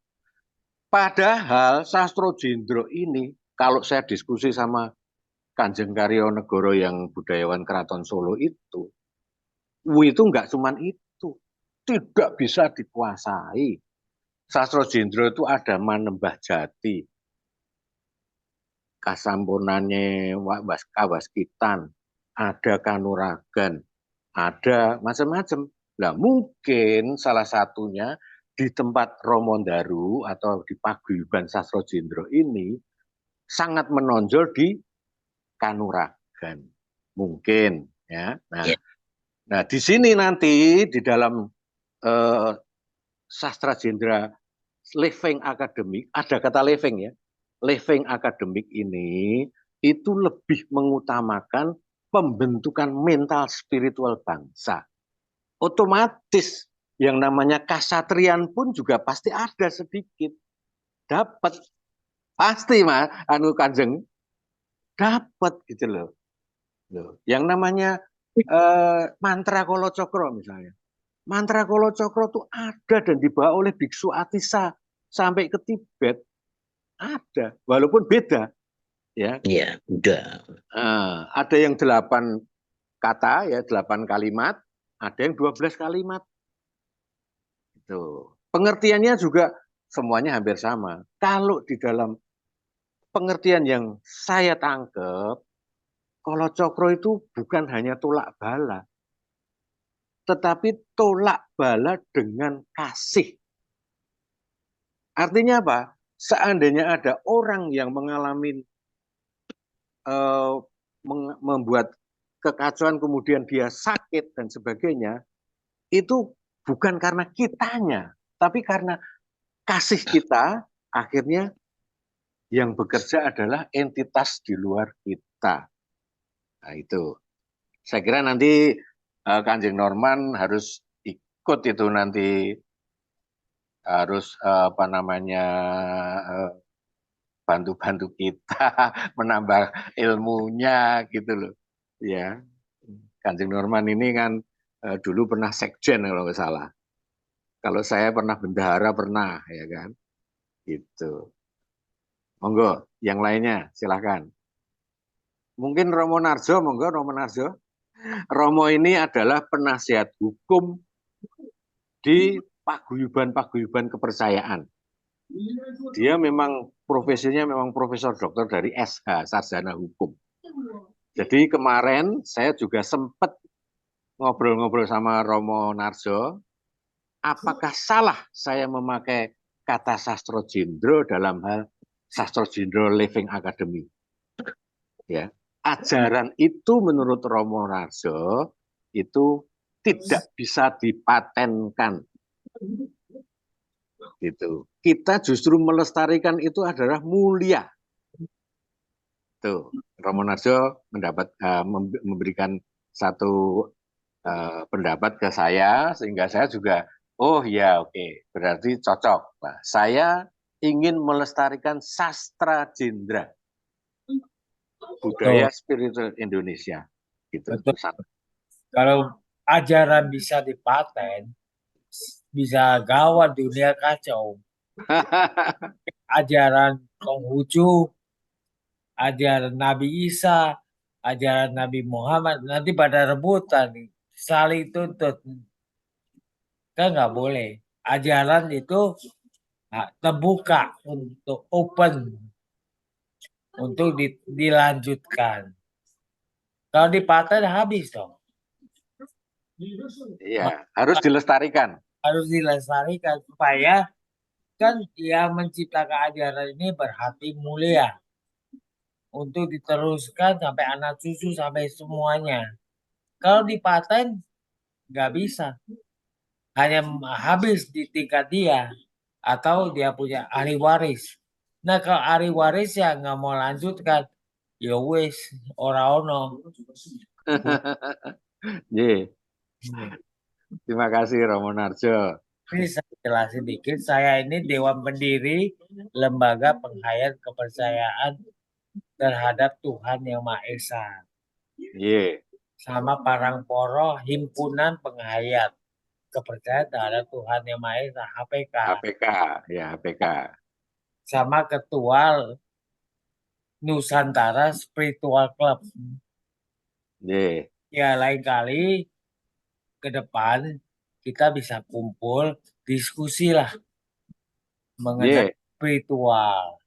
Padahal Sastro Jendro ini, kalau saya diskusi sama Kanjeng Karyonegoro yang budayawan Keraton Solo itu nggak cuma itu. Tidak bisa dikuasai. Sastro Jendro itu ada Manembah Jati, Kasampunane Kawaskitan, ada Kanuragan, ada macam-macam. Nah, mungkin salah satunya di tempat Romo Daru atau di paguyuban Sastro Jendro ini sangat menonjol di Kanuragan. Mungkin ya. Ya. Nah, di sini nanti di dalam Sastra Jendra Living Academic, ada kata living ya. Living Academic ini itu lebih mengutamakan pembentukan mental spiritual bangsa. Otomatis yang namanya kasatrian pun juga pasti ada sedikit. Dapat. Pasti Mas, Kanjeng. dapat gitu loh. Yang namanya mantra Kolo Cokro misalnya. Mantra Kolo Cokro itu ada dan dibawa oleh Biksu Atisa sampai ke Tibet, ada, walaupun beda. Ya, Iya, udah. ada yang 8 kata, ya 8 kalimat, ada yang 12 kalimat. Itu. Pengertiannya juga semuanya hampir sama. Kalau di dalam pengertian yang saya tangkep, Kolo Cokro itu bukan hanya tolak bala, tetapi tolak bala dengan kasih. Artinya apa? Seandainya ada orang yang mengalami membuat kekacauan kemudian dia sakit dan sebagainya, itu bukan karena kitanya, tapi karena kasih kita, akhirnya yang bekerja adalah entitas di luar kita. Nah itu. Saya kira nanti Kanjeng Norman harus ikut itu nanti, harus apa namanya, bantu-bantu kita menambah ilmunya gitu loh. Ya, Kanjeng Norman ini kan dulu pernah sekjen kalau nggak salah. Kalau saya pernah bendahara pernah, ya kan? Gitu. Monggo, yang lainnya silahkan. Mungkin Romo Narjo, monggo Romo Narjo. Romo ini adalah penasihat hukum di paguyuban-paguyuban kepercayaan. Dia memang profesinya memang profesor dokter dari SH, Sarjana Hukum. Jadi kemarin saya juga sempat ngobrol-ngobrol sama Romo Narjo, apakah salah saya memakai kata Sastro Jendro dalam hal Sastro Jendro Living Academy? Ya, ajaran itu menurut Romo Narjo itu tidak bisa dipatenkan. Gitu. Kita justru melestarikan itu adalah mulia. Tuh, Romo Narjo memberikan satu pendapat ke saya sehingga saya juga oh ya oke, berarti cocok. Nah, saya ingin melestarikan sastra Jendra, budaya spiritual Indonesia. Gitu. Betul. Kalau ajaran bisa dipaten, bisa gawat, dunia kacau. Ajaran Konghucu, ajaran Nabi Isa, ajaran Nabi Muhammad, nanti pada rebutan, saling tuntut. Kan nggak boleh. Ajaran itu terbuka untuk open, untuk dilanjutkan. Kalau dipaten habis dong. Iya, harus dilestarikan. Harus dilestarikan supaya kan yang menciptakan ajaran ini berhati mulia untuk diteruskan sampai anak cucu sampai semuanya. Kalau dipaten nggak bisa, hanya habis di tingkat dia atau dia punya ahli waris. Nah kalau ahli waris ya nggak mau lanjutkan, ya wis ora ono. Yeah. Terima kasih Romo Narjo. Ini saya jelasin dikit, saya ini Dewan Pendiri Lembaga Penghayat Kepercayaan terhadap Tuhan Yang Maha Esa. Yeah. Sama Parangporo Himpunan Penghayat Kepercayaan terhadap Tuhan Yang Maha Esa, HPK. HPK, ya HPK. Sama Ketua Nusantara Spiritual Club. Yeah. Ya lain kali ke depan kita bisa kumpul diskusi lah mengenai spiritual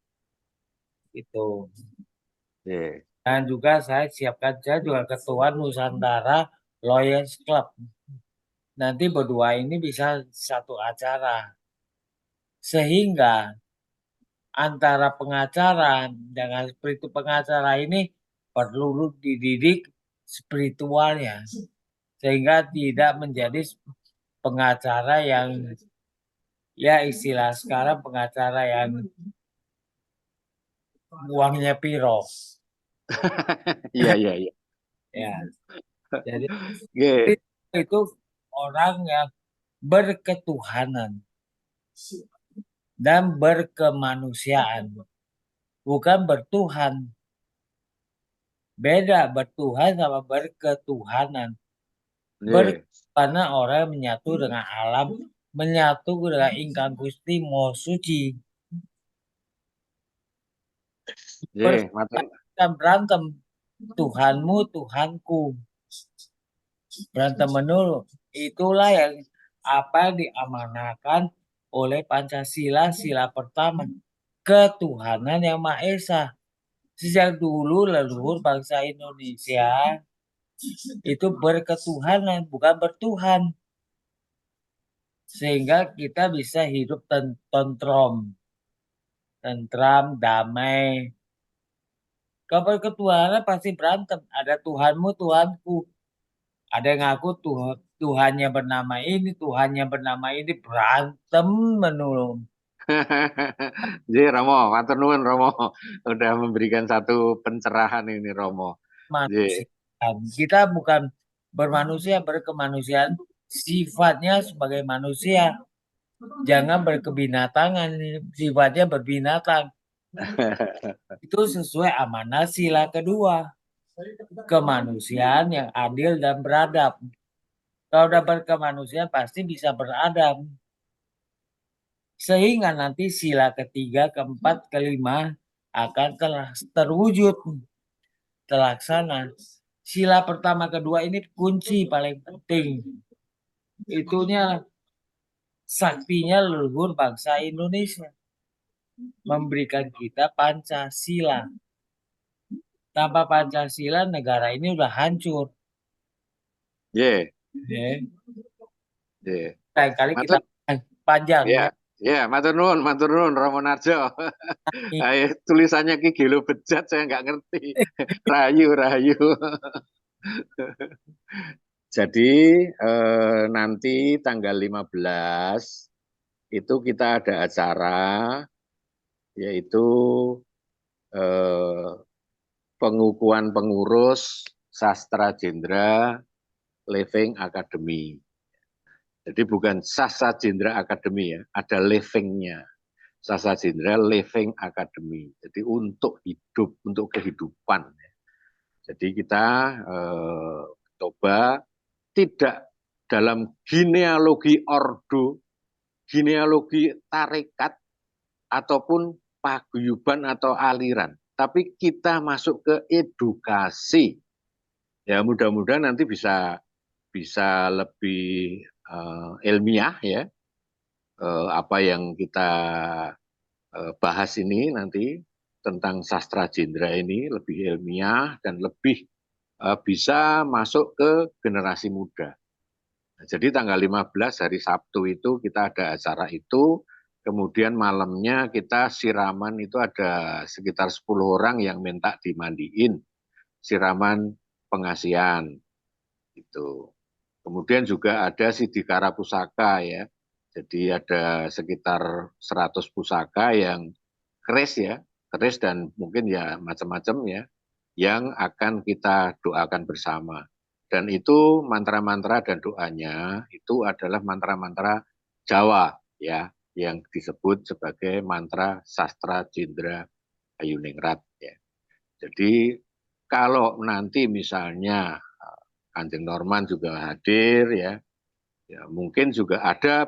itu. Yeah. Dan juga saya juga ketua Nusantara Lawyers Club. Nanti berdua ini bisa satu acara. Sehingga antara pengacara dengan spiritual pengacara ini perlu dididik spiritualnya. Sehingga tidak menjadi pengacara yang ya istilah sekarang pengacara yang uangnya piro. Iya, iya, iya. Ya. Jadi itu orang yang berketuhanan dan berkemanusiaan, bukan bertuhan. Beda bertuhan sama berketuhanan. Nggih. Berketuhanan orang menyatu dengan alam, menyatu dengan ingkang Gusti Maha Suci. Nggih, matur. Bukan berantem. Tuhanmu, Tuhanku. Berantem melulu. Itulah yang apa yang diamanahkan oleh Pancasila, sila pertama. Ketuhanan yang Maha Esa. Sejak dulu leluhur bangsa Indonesia itu berketuhanan, bukan bertuhan. Sehingga kita bisa hidup tentram, damai. Kalau berketuhanan pasti berantem. Ada Tuhanmu, Tuhanku. Ada yang ngaku Tuhannya bernama ini, Tuhannya bernama ini, berantem menulung. Nggih, Romo, matur nuwun Romo. Udah memberikan satu pencerahan ini Romo. Nggih. Manusia. Kita bukan bermanusia, berkemanusiaan. Sifatnya sebagai manusia. Jangan berkebinatangan, sifatnya berbinatang. Itu sesuai amanah sila kedua. Kemanusiaan yang adil dan beradab. Kalau udah berkemanusiaan pasti bisa beradab. Sehingga nanti sila ketiga, keempat, kelima akan telah terwujud, terlaksana. Sila pertama, kedua ini kunci paling penting. Itunya saktinya leluhur bangsa Indonesia. Memberikan kita Pancasila. Tanpa Pancasila negara ini udah hancur. Nggih, Ya. nggih. Lain kali kita panjang Ya, ya, matur nuwun Romo Narjo. Ayo, tulisannya Ki Gelo Bejat saya nggak ngerti. Rahayu. Jadi nanti tanggal 15 itu kita ada acara yaitu pengukuhan pengurus Sastra Jendra Living Academy. Jadi bukan Sastra Jendra Academy ya, ada livingnya. Sastra Jendra Living Academy. Jadi untuk hidup, untuk kehidupan. Jadi kita coba tidak dalam genealogi ordo, genealogi tarekat, ataupun paguyuban atau aliran. Tapi kita masuk ke edukasi. Ya mudah-mudahan nanti bisa lebih ilmiah ya. Apa yang kita bahas ini nanti tentang sastra jendra ini lebih ilmiah dan lebih bisa masuk ke generasi muda. Nah, jadi tanggal 15 hari Sabtu itu kita ada acara itu, kemudian malamnya kita siraman itu ada sekitar 10 orang yang minta dimandiin, siraman pengasihan. Gitu. Kemudian juga ada Sidikara Pusaka ya, jadi ada sekitar 100 pusaka yang keris dan mungkin ya macam-macam ya, yang akan kita doakan bersama. Dan itu mantra-mantra dan doanya itu adalah mantra-mantra Jawa ya, yang disebut sebagai mantra sastra Jendra Ayuningrat ya. Jadi kalau nanti misalnya Kanjeng Norman juga hadir ya, ya mungkin juga ada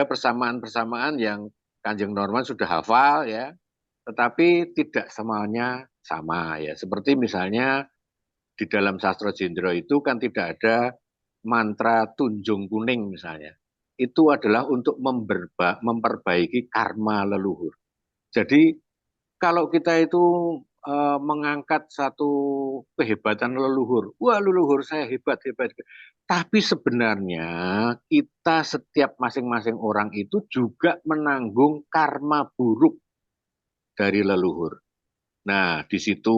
persamaan-persamaan yang Kanjeng Norman sudah hafal ya, tetapi tidak semuanya sama ya. Seperti misalnya di dalam sastra Jendra itu kan tidak ada mantra tunjung kuning misalnya. Itu adalah untuk memperbaiki karma leluhur. Jadi kalau kita itu mengangkat satu kehebatan leluhur, wah leluhur saya hebat. Tapi sebenarnya kita setiap masing-masing orang itu juga menanggung karma buruk dari leluhur. Nah, di situ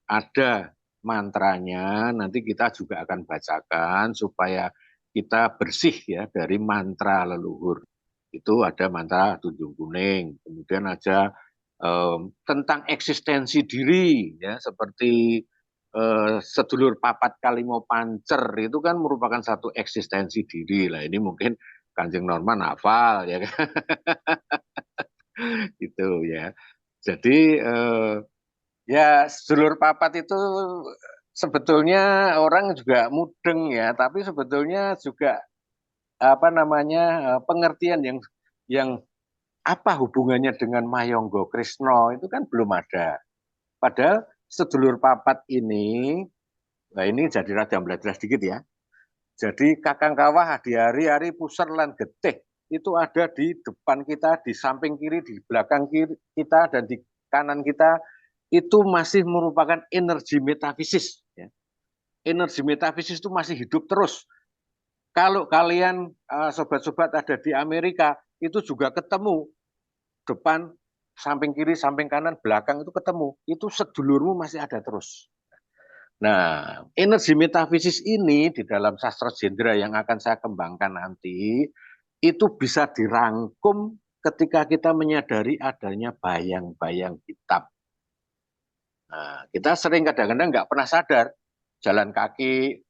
ada mantranya, nanti kita juga akan bacakan supaya kita bersih ya dari mantra leluhur. Itu ada mantra tunjung kuning, kemudian ada tentang eksistensi diri ya, seperti sedulur papat kalimo pancer itu kan merupakan satu eksistensi diri lah. Ini mungkin Kanjeng Norman hafal ya kan. Gitu ya. Jadi Ya, sedulur papat itu sebetulnya orang juga mudeng ya, tapi sebetulnya juga apa namanya pengertian yang apa hubungannya dengan Mayonggo Krisno itu kan belum ada. Padahal sedulur papat ini, nah ini jadi rada belajar sedikit ya. Jadi Kakang Kawah hari-hari puser lan getih itu ada di depan kita, di samping kiri, di belakang kiri kita dan di kanan kita itu masih merupakan energi metafisis. Ya. Energi metafisis itu masih hidup terus. Kalau kalian sobat-sobat ada di Amerika itu juga ketemu depan, samping kiri, samping kanan, belakang itu ketemu. Itu sedulurmu masih ada terus. Nah, energi metafisis ini di dalam sastra Jendra yang akan saya kembangkan nanti, itu bisa dirangkum ketika kita menyadari adanya bayang-bayang hitam. Nah, kita sering kadang-kadang nggak pernah sadar, jalan kaki,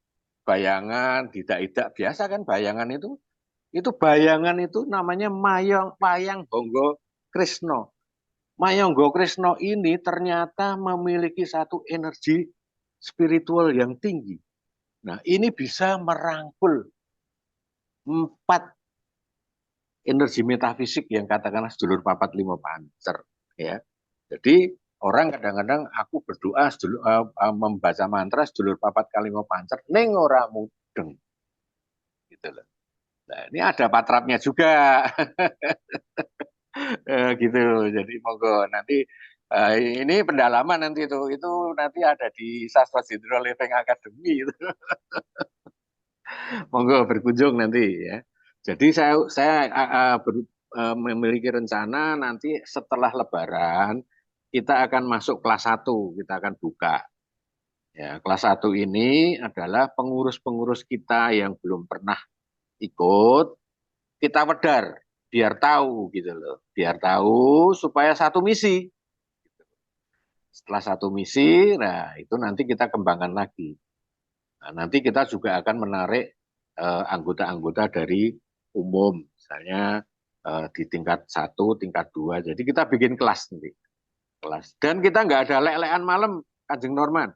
bayangan, tidak biasa kan bayangan itu bayangan itu namanya Mayang Honggo Krisno. Mayonggo Krisno ini ternyata memiliki satu energi spiritual yang tinggi. Nah, ini bisa merangkul 4 energi metafisik yang katakanlah sedulur papat lima pancer. Ya. Jadi orang kadang-kadang aku berdoa membaca mantra sedulur papat kali lima pancer, neng ora mudeng. Gitu loh. Nah, ini ada patrapnya juga. Gitu. Jadi monggo nanti ini pendalaman nanti itu nanti ada di Sastra Jendra Living Academy itu. Monggo berkunjung nanti ya. Jadi memiliki rencana nanti setelah Lebaran kita akan masuk kelas 1, kita akan buka. Ya, kelas 1 ini adalah pengurus-pengurus kita yang belum pernah ikut, kita wedar biar tahu gitu loh, biar tahu supaya satu misi. Setelah satu misi, nah itu nanti kita kembangkan lagi. Nah, nanti kita juga akan menarik anggota-anggota dari umum, misalnya di tingkat 1, tingkat 2. Jadi kita bikin kelas nanti. Kelas. Dan kita nggak ada lek-lekan malam, Kanjeng Norman.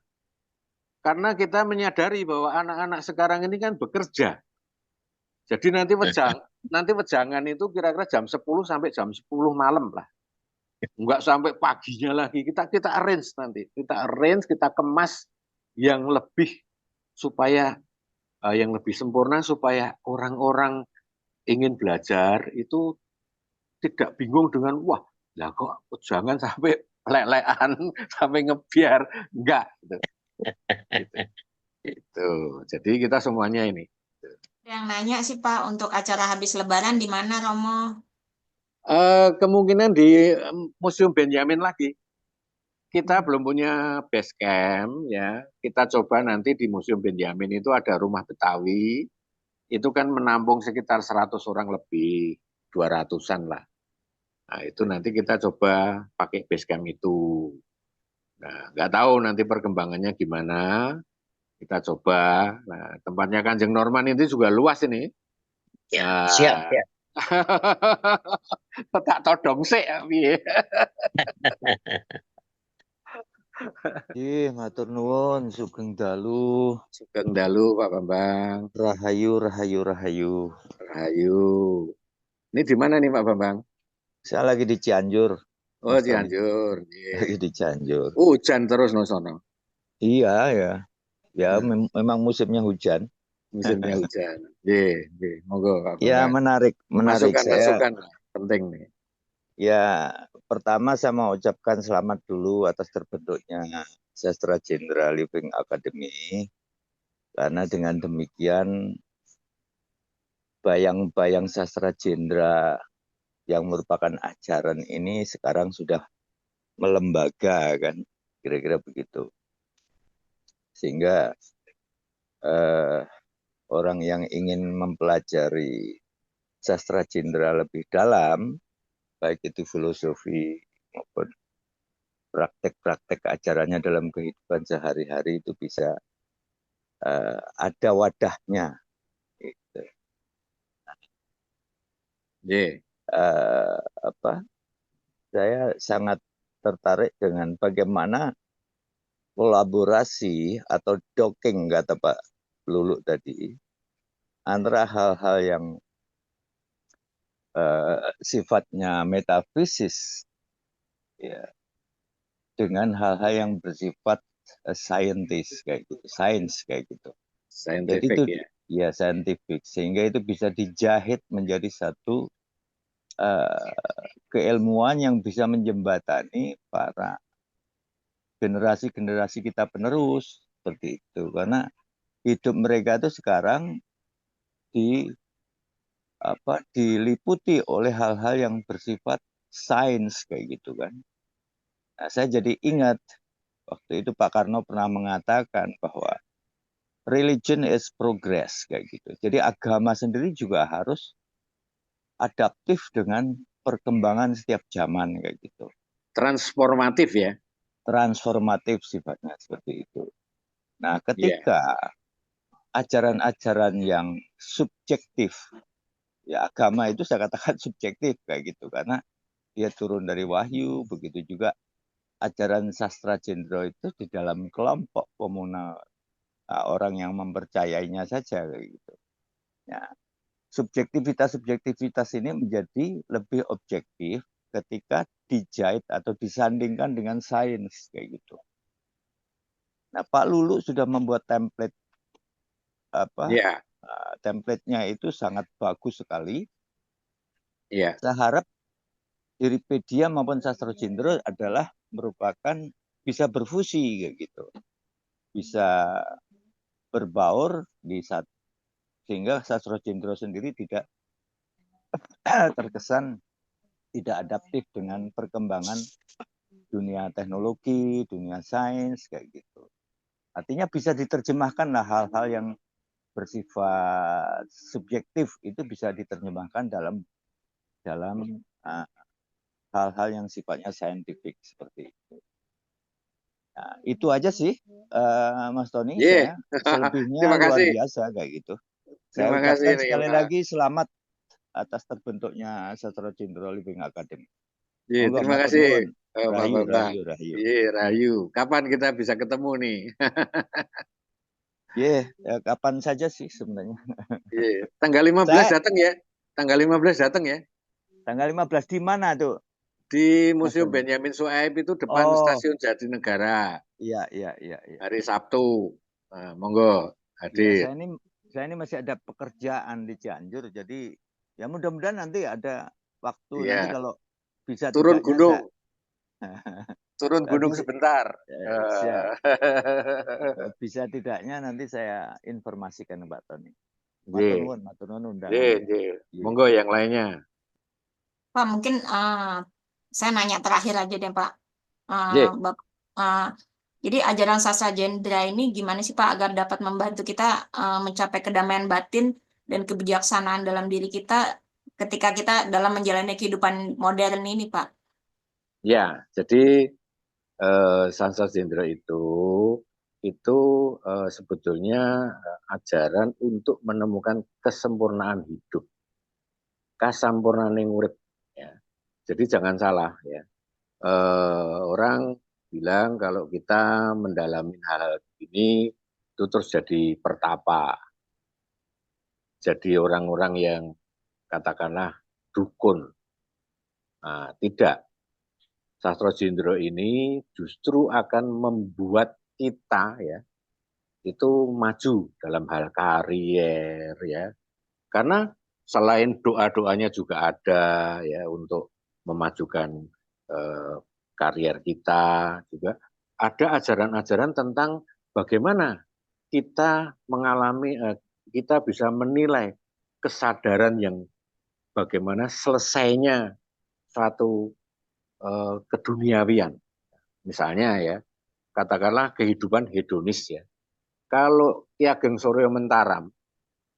Karena kita menyadari bahwa anak-anak sekarang ini kan bekerja. Jadi nanti wejangan itu kira-kira jam 10 sampai jam 10 malam lah. Enggak sampai paginya lagi. Kita arrange nanti. Kita arrange, kita kemas yang lebih supaya yang lebih sempurna supaya orang-orang ingin belajar itu tidak bingung dengan wah, lah kok jangan sampai lelekan sampai ngebiar. Enggak gitu. Itu. Jadi kita semuanya ini. Yang nanya sih Pak, untuk acara habis Lebaran di mana Romo? Kemungkinan di Museum Benyamin lagi. Kita belum punya base camp ya. Kita coba nanti di Museum Benyamin itu ada rumah Betawi. Itu kan menampung sekitar 100 orang lebih, 200-an lah. Nah, itu nanti kita coba pakai base camp itu. Nah, nggak tahu nanti perkembangannya gimana. Kita coba. Nah, tempatnya Kanjeng Norman itu juga luas ini. Ya, siap, Nah, ya. tak todong sih. Matur nuwun, sugeng dalu, Sugeng dalu Pak Bambang. rahayu, rahayu, rahayu. Rahayu. Ini di mana nih Pak Bambang? Saya lagi di Cianjur, Oh, Mas Tony. Cianjur. Lagi di Cianjur. Hujan terus no sono. Iya ya, ya memang musimnya hujan. Musimnya hujan. Monggo Pak Ya Bambang. menarik. Saya Masukan penting nih. ya pertama saya mau ucapkan selamat dulu atas terbentuknya Sastra Jendra Living Academy. Karena dengan demikian bayang-bayang sastra Jendra yang merupakan ajaran ini sekarang sudah melembaga kan, kira-kira begitu. Sehingga orang yang ingin mempelajari sastra Jendra lebih dalam, baik itu filosofi maupun praktek-praktek ajarannya dalam kehidupan sehari-hari itu bisa ada wadahnya. Gitu. Saya sangat tertarik dengan bagaimana kolaborasi atau docking kata Pak Lulu tadi antara hal-hal yang sifatnya metafisis ya dengan hal-hal yang bersifat sains kayak gitu. Jadi Scientific itu ya. ya saintifik sehingga itu bisa dijahit menjadi satu keilmuan yang bisa menjembatani para generasi-generasi kita penerus seperti itu karena hidup mereka itu sekarang diliputi oleh hal-hal yang bersifat sains kayak gitu kan. Nah, saya jadi ingat waktu itu Pak Karno pernah mengatakan bahwa religion is progress kayak gitu. Jadi agama sendiri juga harus adaptif dengan perkembangan setiap zaman kayak gitu. Transformatif ya. Transformatif sifatnya seperti itu. Nah, Iya. ketika ajaran-ajaran yang subjektif, ya agama itu saya katakan subjektif kayak gitu karena dia turun dari wahyu, begitu juga ajaran sastra Jendro itu di dalam kelompok komunal orang yang mempercayainya saja kayak gitu. Ya, subjektivitas ini menjadi lebih objektif ketika dijahit atau disandingkan dengan sains kayak gitu. Nah, Pak Lulu sudah membuat template Iya. template-nya itu sangat bagus sekali. Iya. Saya harap Diripedia maupun Sastra Jendro adalah merupakan bisa berfusi kayak gitu. Bisa berbaur di saat sehingga Sastra Jendro sendiri tidak terkesan tidak adaptif dengan perkembangan dunia teknologi, dunia sains kayak gitu. Artinya bisa diterjemahkan lah hal-hal yang bersifat subjektif itu bisa diterjemahkan dalam hal-hal yang sifatnya saintifik seperti itu. Nah, itu aja sih, Mas Tony. Iya. Saya selebihnya Terima luar kasih. biasa kayak gitu. Saya Terima kasih ucapkan nih, sekali Pak. lagi selamat atas terbentuknya Sastra Jendro Living Academy. Iya, Monggo terima matur kasih, nuwun. Rahayu, Bapak-bapak. rahayu, rahayu. Iya, Rahayu. Kapan kita bisa ketemu nih? Ya, kapan saja sih sebenarnya. Iya, tanggal 15 Saya datang ya. Tanggal 15 datang ya. tanggal 15 di mana tuh? Di Mas Museum Tony? Benyamin Suaib itu depan Oh, Stasiun Jatinegara. iya. Hari Sabtu. Nah, monggo Iya, hadir. saya ini masih ada pekerjaan di Cianjur, jadi ya mudah-mudahan nanti ada waktu nanti Iya, kalau bisa turun tidaknya saya gunung. Turun gunung bisa sebentar. siap. Bisa tidaknya nanti saya informasikan Pak Tony. Matur Iya, nuwun iya, undangannya. iya. Iya. Monggo yang lainnya. Pak, mungkin saya nanya terakhir aja deh, Pak. Iya. Bapak, jadi ajaran sastra Jendra ini gimana sih Pak agar dapat membantu kita mencapai kedamaian batin dan kebijaksanaan dalam diri kita ketika kita dalam menjalani kehidupan modern ini, Pak? Ya, jadi Sastra Jendra itu sebetulnya ajaran untuk menemukan kesempurnaan hidup, kasampurnaan urip. Ya. Jadi jangan salah ya. Orang bilang kalau kita mendalami hal ini itu terus jadi pertapa, jadi orang-orang yang katakanlah dukun. Nah, tidak. Sastra Jendra ini justru akan membuat kita ya itu maju dalam hal karier ya. Karena selain doa-doanya juga ada ya untuk memajukan karier kita juga ada ajaran-ajaran tentang bagaimana kita mengalami kita bisa menilai kesadaran yang bagaimana selesainya suatu keduniawian. Misalnya ya, katakanlah kehidupan hedonis ya. Kalau Ki Ageng Suryo Mentaram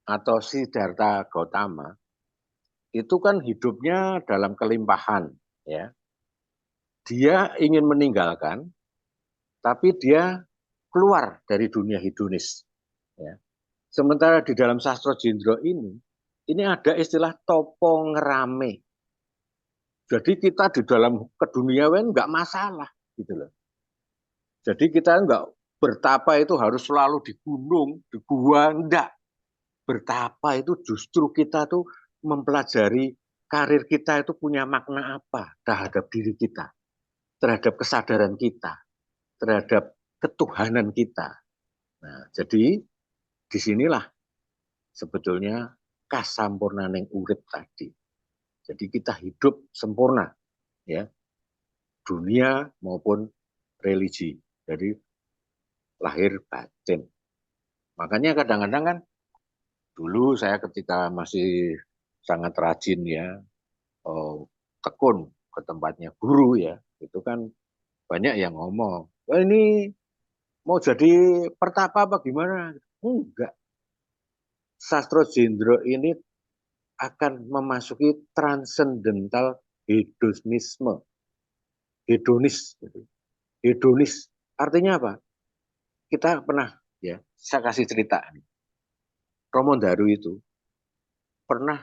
atau Siddhartha Gautama itu kan hidupnya dalam kelimpahan ya. Dia ingin meninggalkan tapi dia keluar dari dunia hedonis ya. Sementara di dalam sastra Jendra ini ada istilah topo ngerame. Jadi kita di dalam keduniawian nggak masalah gitu loh. Jadi kita enggak bertapa itu harus selalu di gunung, di gua, enggak. Bertapa itu justru kita tuh mempelajari karir kita itu punya makna apa terhadap diri kita, terhadap kesadaran kita, terhadap ketuhanan kita. Nah, jadi disinilah sebetulnya kasampurnaning urip tadi. Jadi kita hidup sempurna, ya, dunia maupun religi. Jadi lahir batin. Makanya kadang-kadang kan dulu saya ketika masih sangat rajin ya, tekun ke tempatnya guru ya, itu kan banyak yang ngomong, wah ini mau jadi pertapa apa gimana? Enggak. Sastro Jendro ini akan memasuki transcendental hedonisme. Hedonis. Hedonis. Artinya apa? Kita pernah, ya, saya kasih cerita. Romo Daru itu pernah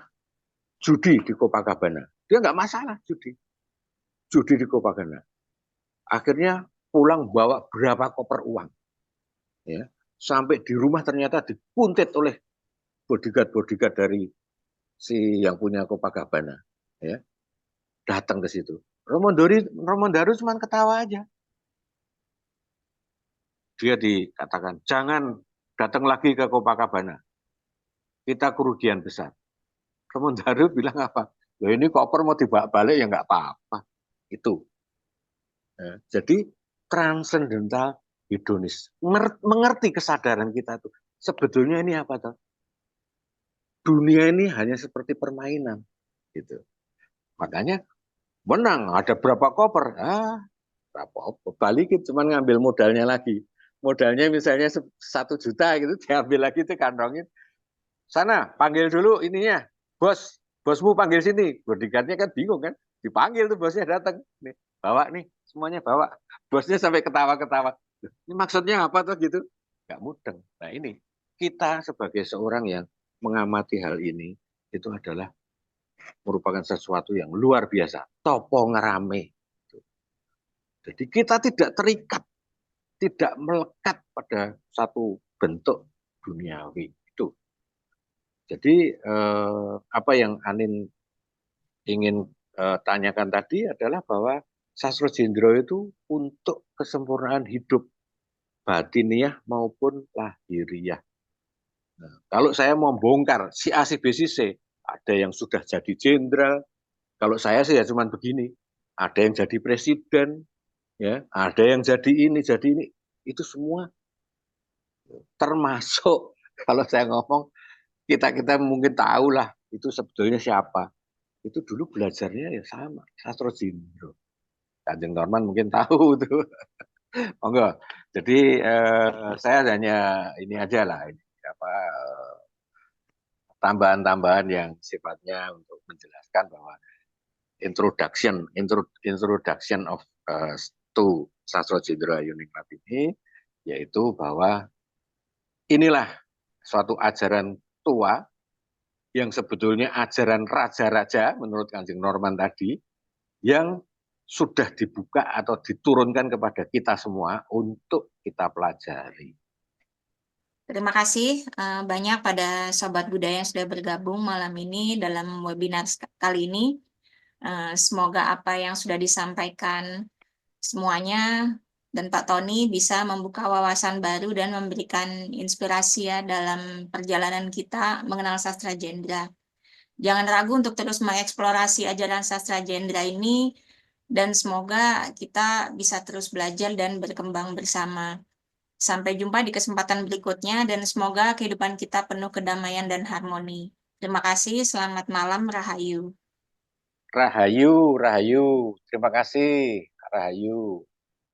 judi di Copacabana. Dia nggak masalah judi. Judi di Copacabana. Akhirnya pulang bawa berapa koper uang. Ya. Sampai di rumah ternyata dipuntit oleh bodyguard-bodyguard dari si yang punya Copacabana. Ya. Datang ke situ. Romo Daru cuma ketawa aja. Dia dikatakan, jangan datang lagi ke Copacabana. Kita kerugian besar. Romo Daru bilang apa? Loh ini koper mau dibawa balik ya nggak apa-apa. Itu. Ya, jadi transcendental hedonis. Mengerti kesadaran kita tuh. Sebetulnya ini apa tuh? Dunia ini hanya seperti permainan. Gitu. Makanya menang. Ada berapa koper? Berapa? Balikin cuma ngambil modalnya lagi. Modalnya misalnya 1 juta gitu, diambil lagi itu kantongin. Sana, panggil dulu ininya. Bosmu panggil sini. Bodyguardnya kan bingung kan. Dipanggil tuh bosnya datang. Nih, bawa nih, semuanya bawa. Bosnya sampai ketawa-ketawa. Ini maksudnya apa tuh gitu? Gak mudeng. Nah ini, kita sebagai seorang yang mengamati hal ini, itu adalah merupakan sesuatu yang luar biasa. Topo ngerame. Jadi kita tidak terikat, tidak melekat pada satu bentuk duniawi. Itu. Jadi apa yang Anin ingin tanyakan tadi adalah bahwa Sastro Jendro itu untuk kesempurnaan hidup batiniah maupun lahiriah. Nah, kalau saya mau bongkar si A, si B, si C, ada yang sudah jadi jenderal. Kalau saya sih ya cuman begini, ada yang jadi presiden, ya, ada yang jadi ini, itu semua termasuk kalau saya ngomong kita mungkin tahu lah itu sebetulnya siapa. Itu dulu belajarnya ya sama, Sastro Jendro. Kanjeng Norman mungkin tahu tuh. Oh enggak. Jadi saya hanya ini aja lah, ini apa tambahan-tambahan yang sifatnya untuk menjelaskan bahwa introduction of to Sastro Jendro Ayuningrat ini, yaitu bahwa inilah suatu ajaran tua yang sebetulnya ajaran raja-raja menurut Kanjeng Norman tadi, yang sudah dibuka atau diturunkan kepada kita semua untuk kita pelajari. Terima kasih banyak pada Sobat Budaya yang sudah bergabung malam ini dalam webinar kali ini. Semoga apa yang sudah disampaikan semuanya dan Pak Tony bisa membuka wawasan baru dan memberikan inspirasi ya dalam perjalanan kita mengenal sastra Jendra. Jangan ragu untuk terus mengeksplorasi ajaran sastra Jendra ini dan semoga kita bisa terus belajar dan berkembang bersama. Sampai jumpa di kesempatan berikutnya dan semoga kehidupan kita penuh kedamaian dan harmoni. Terima kasih, selamat malam, Rahayu. Rahayu, Rahayu. Terima kasih, Rahayu.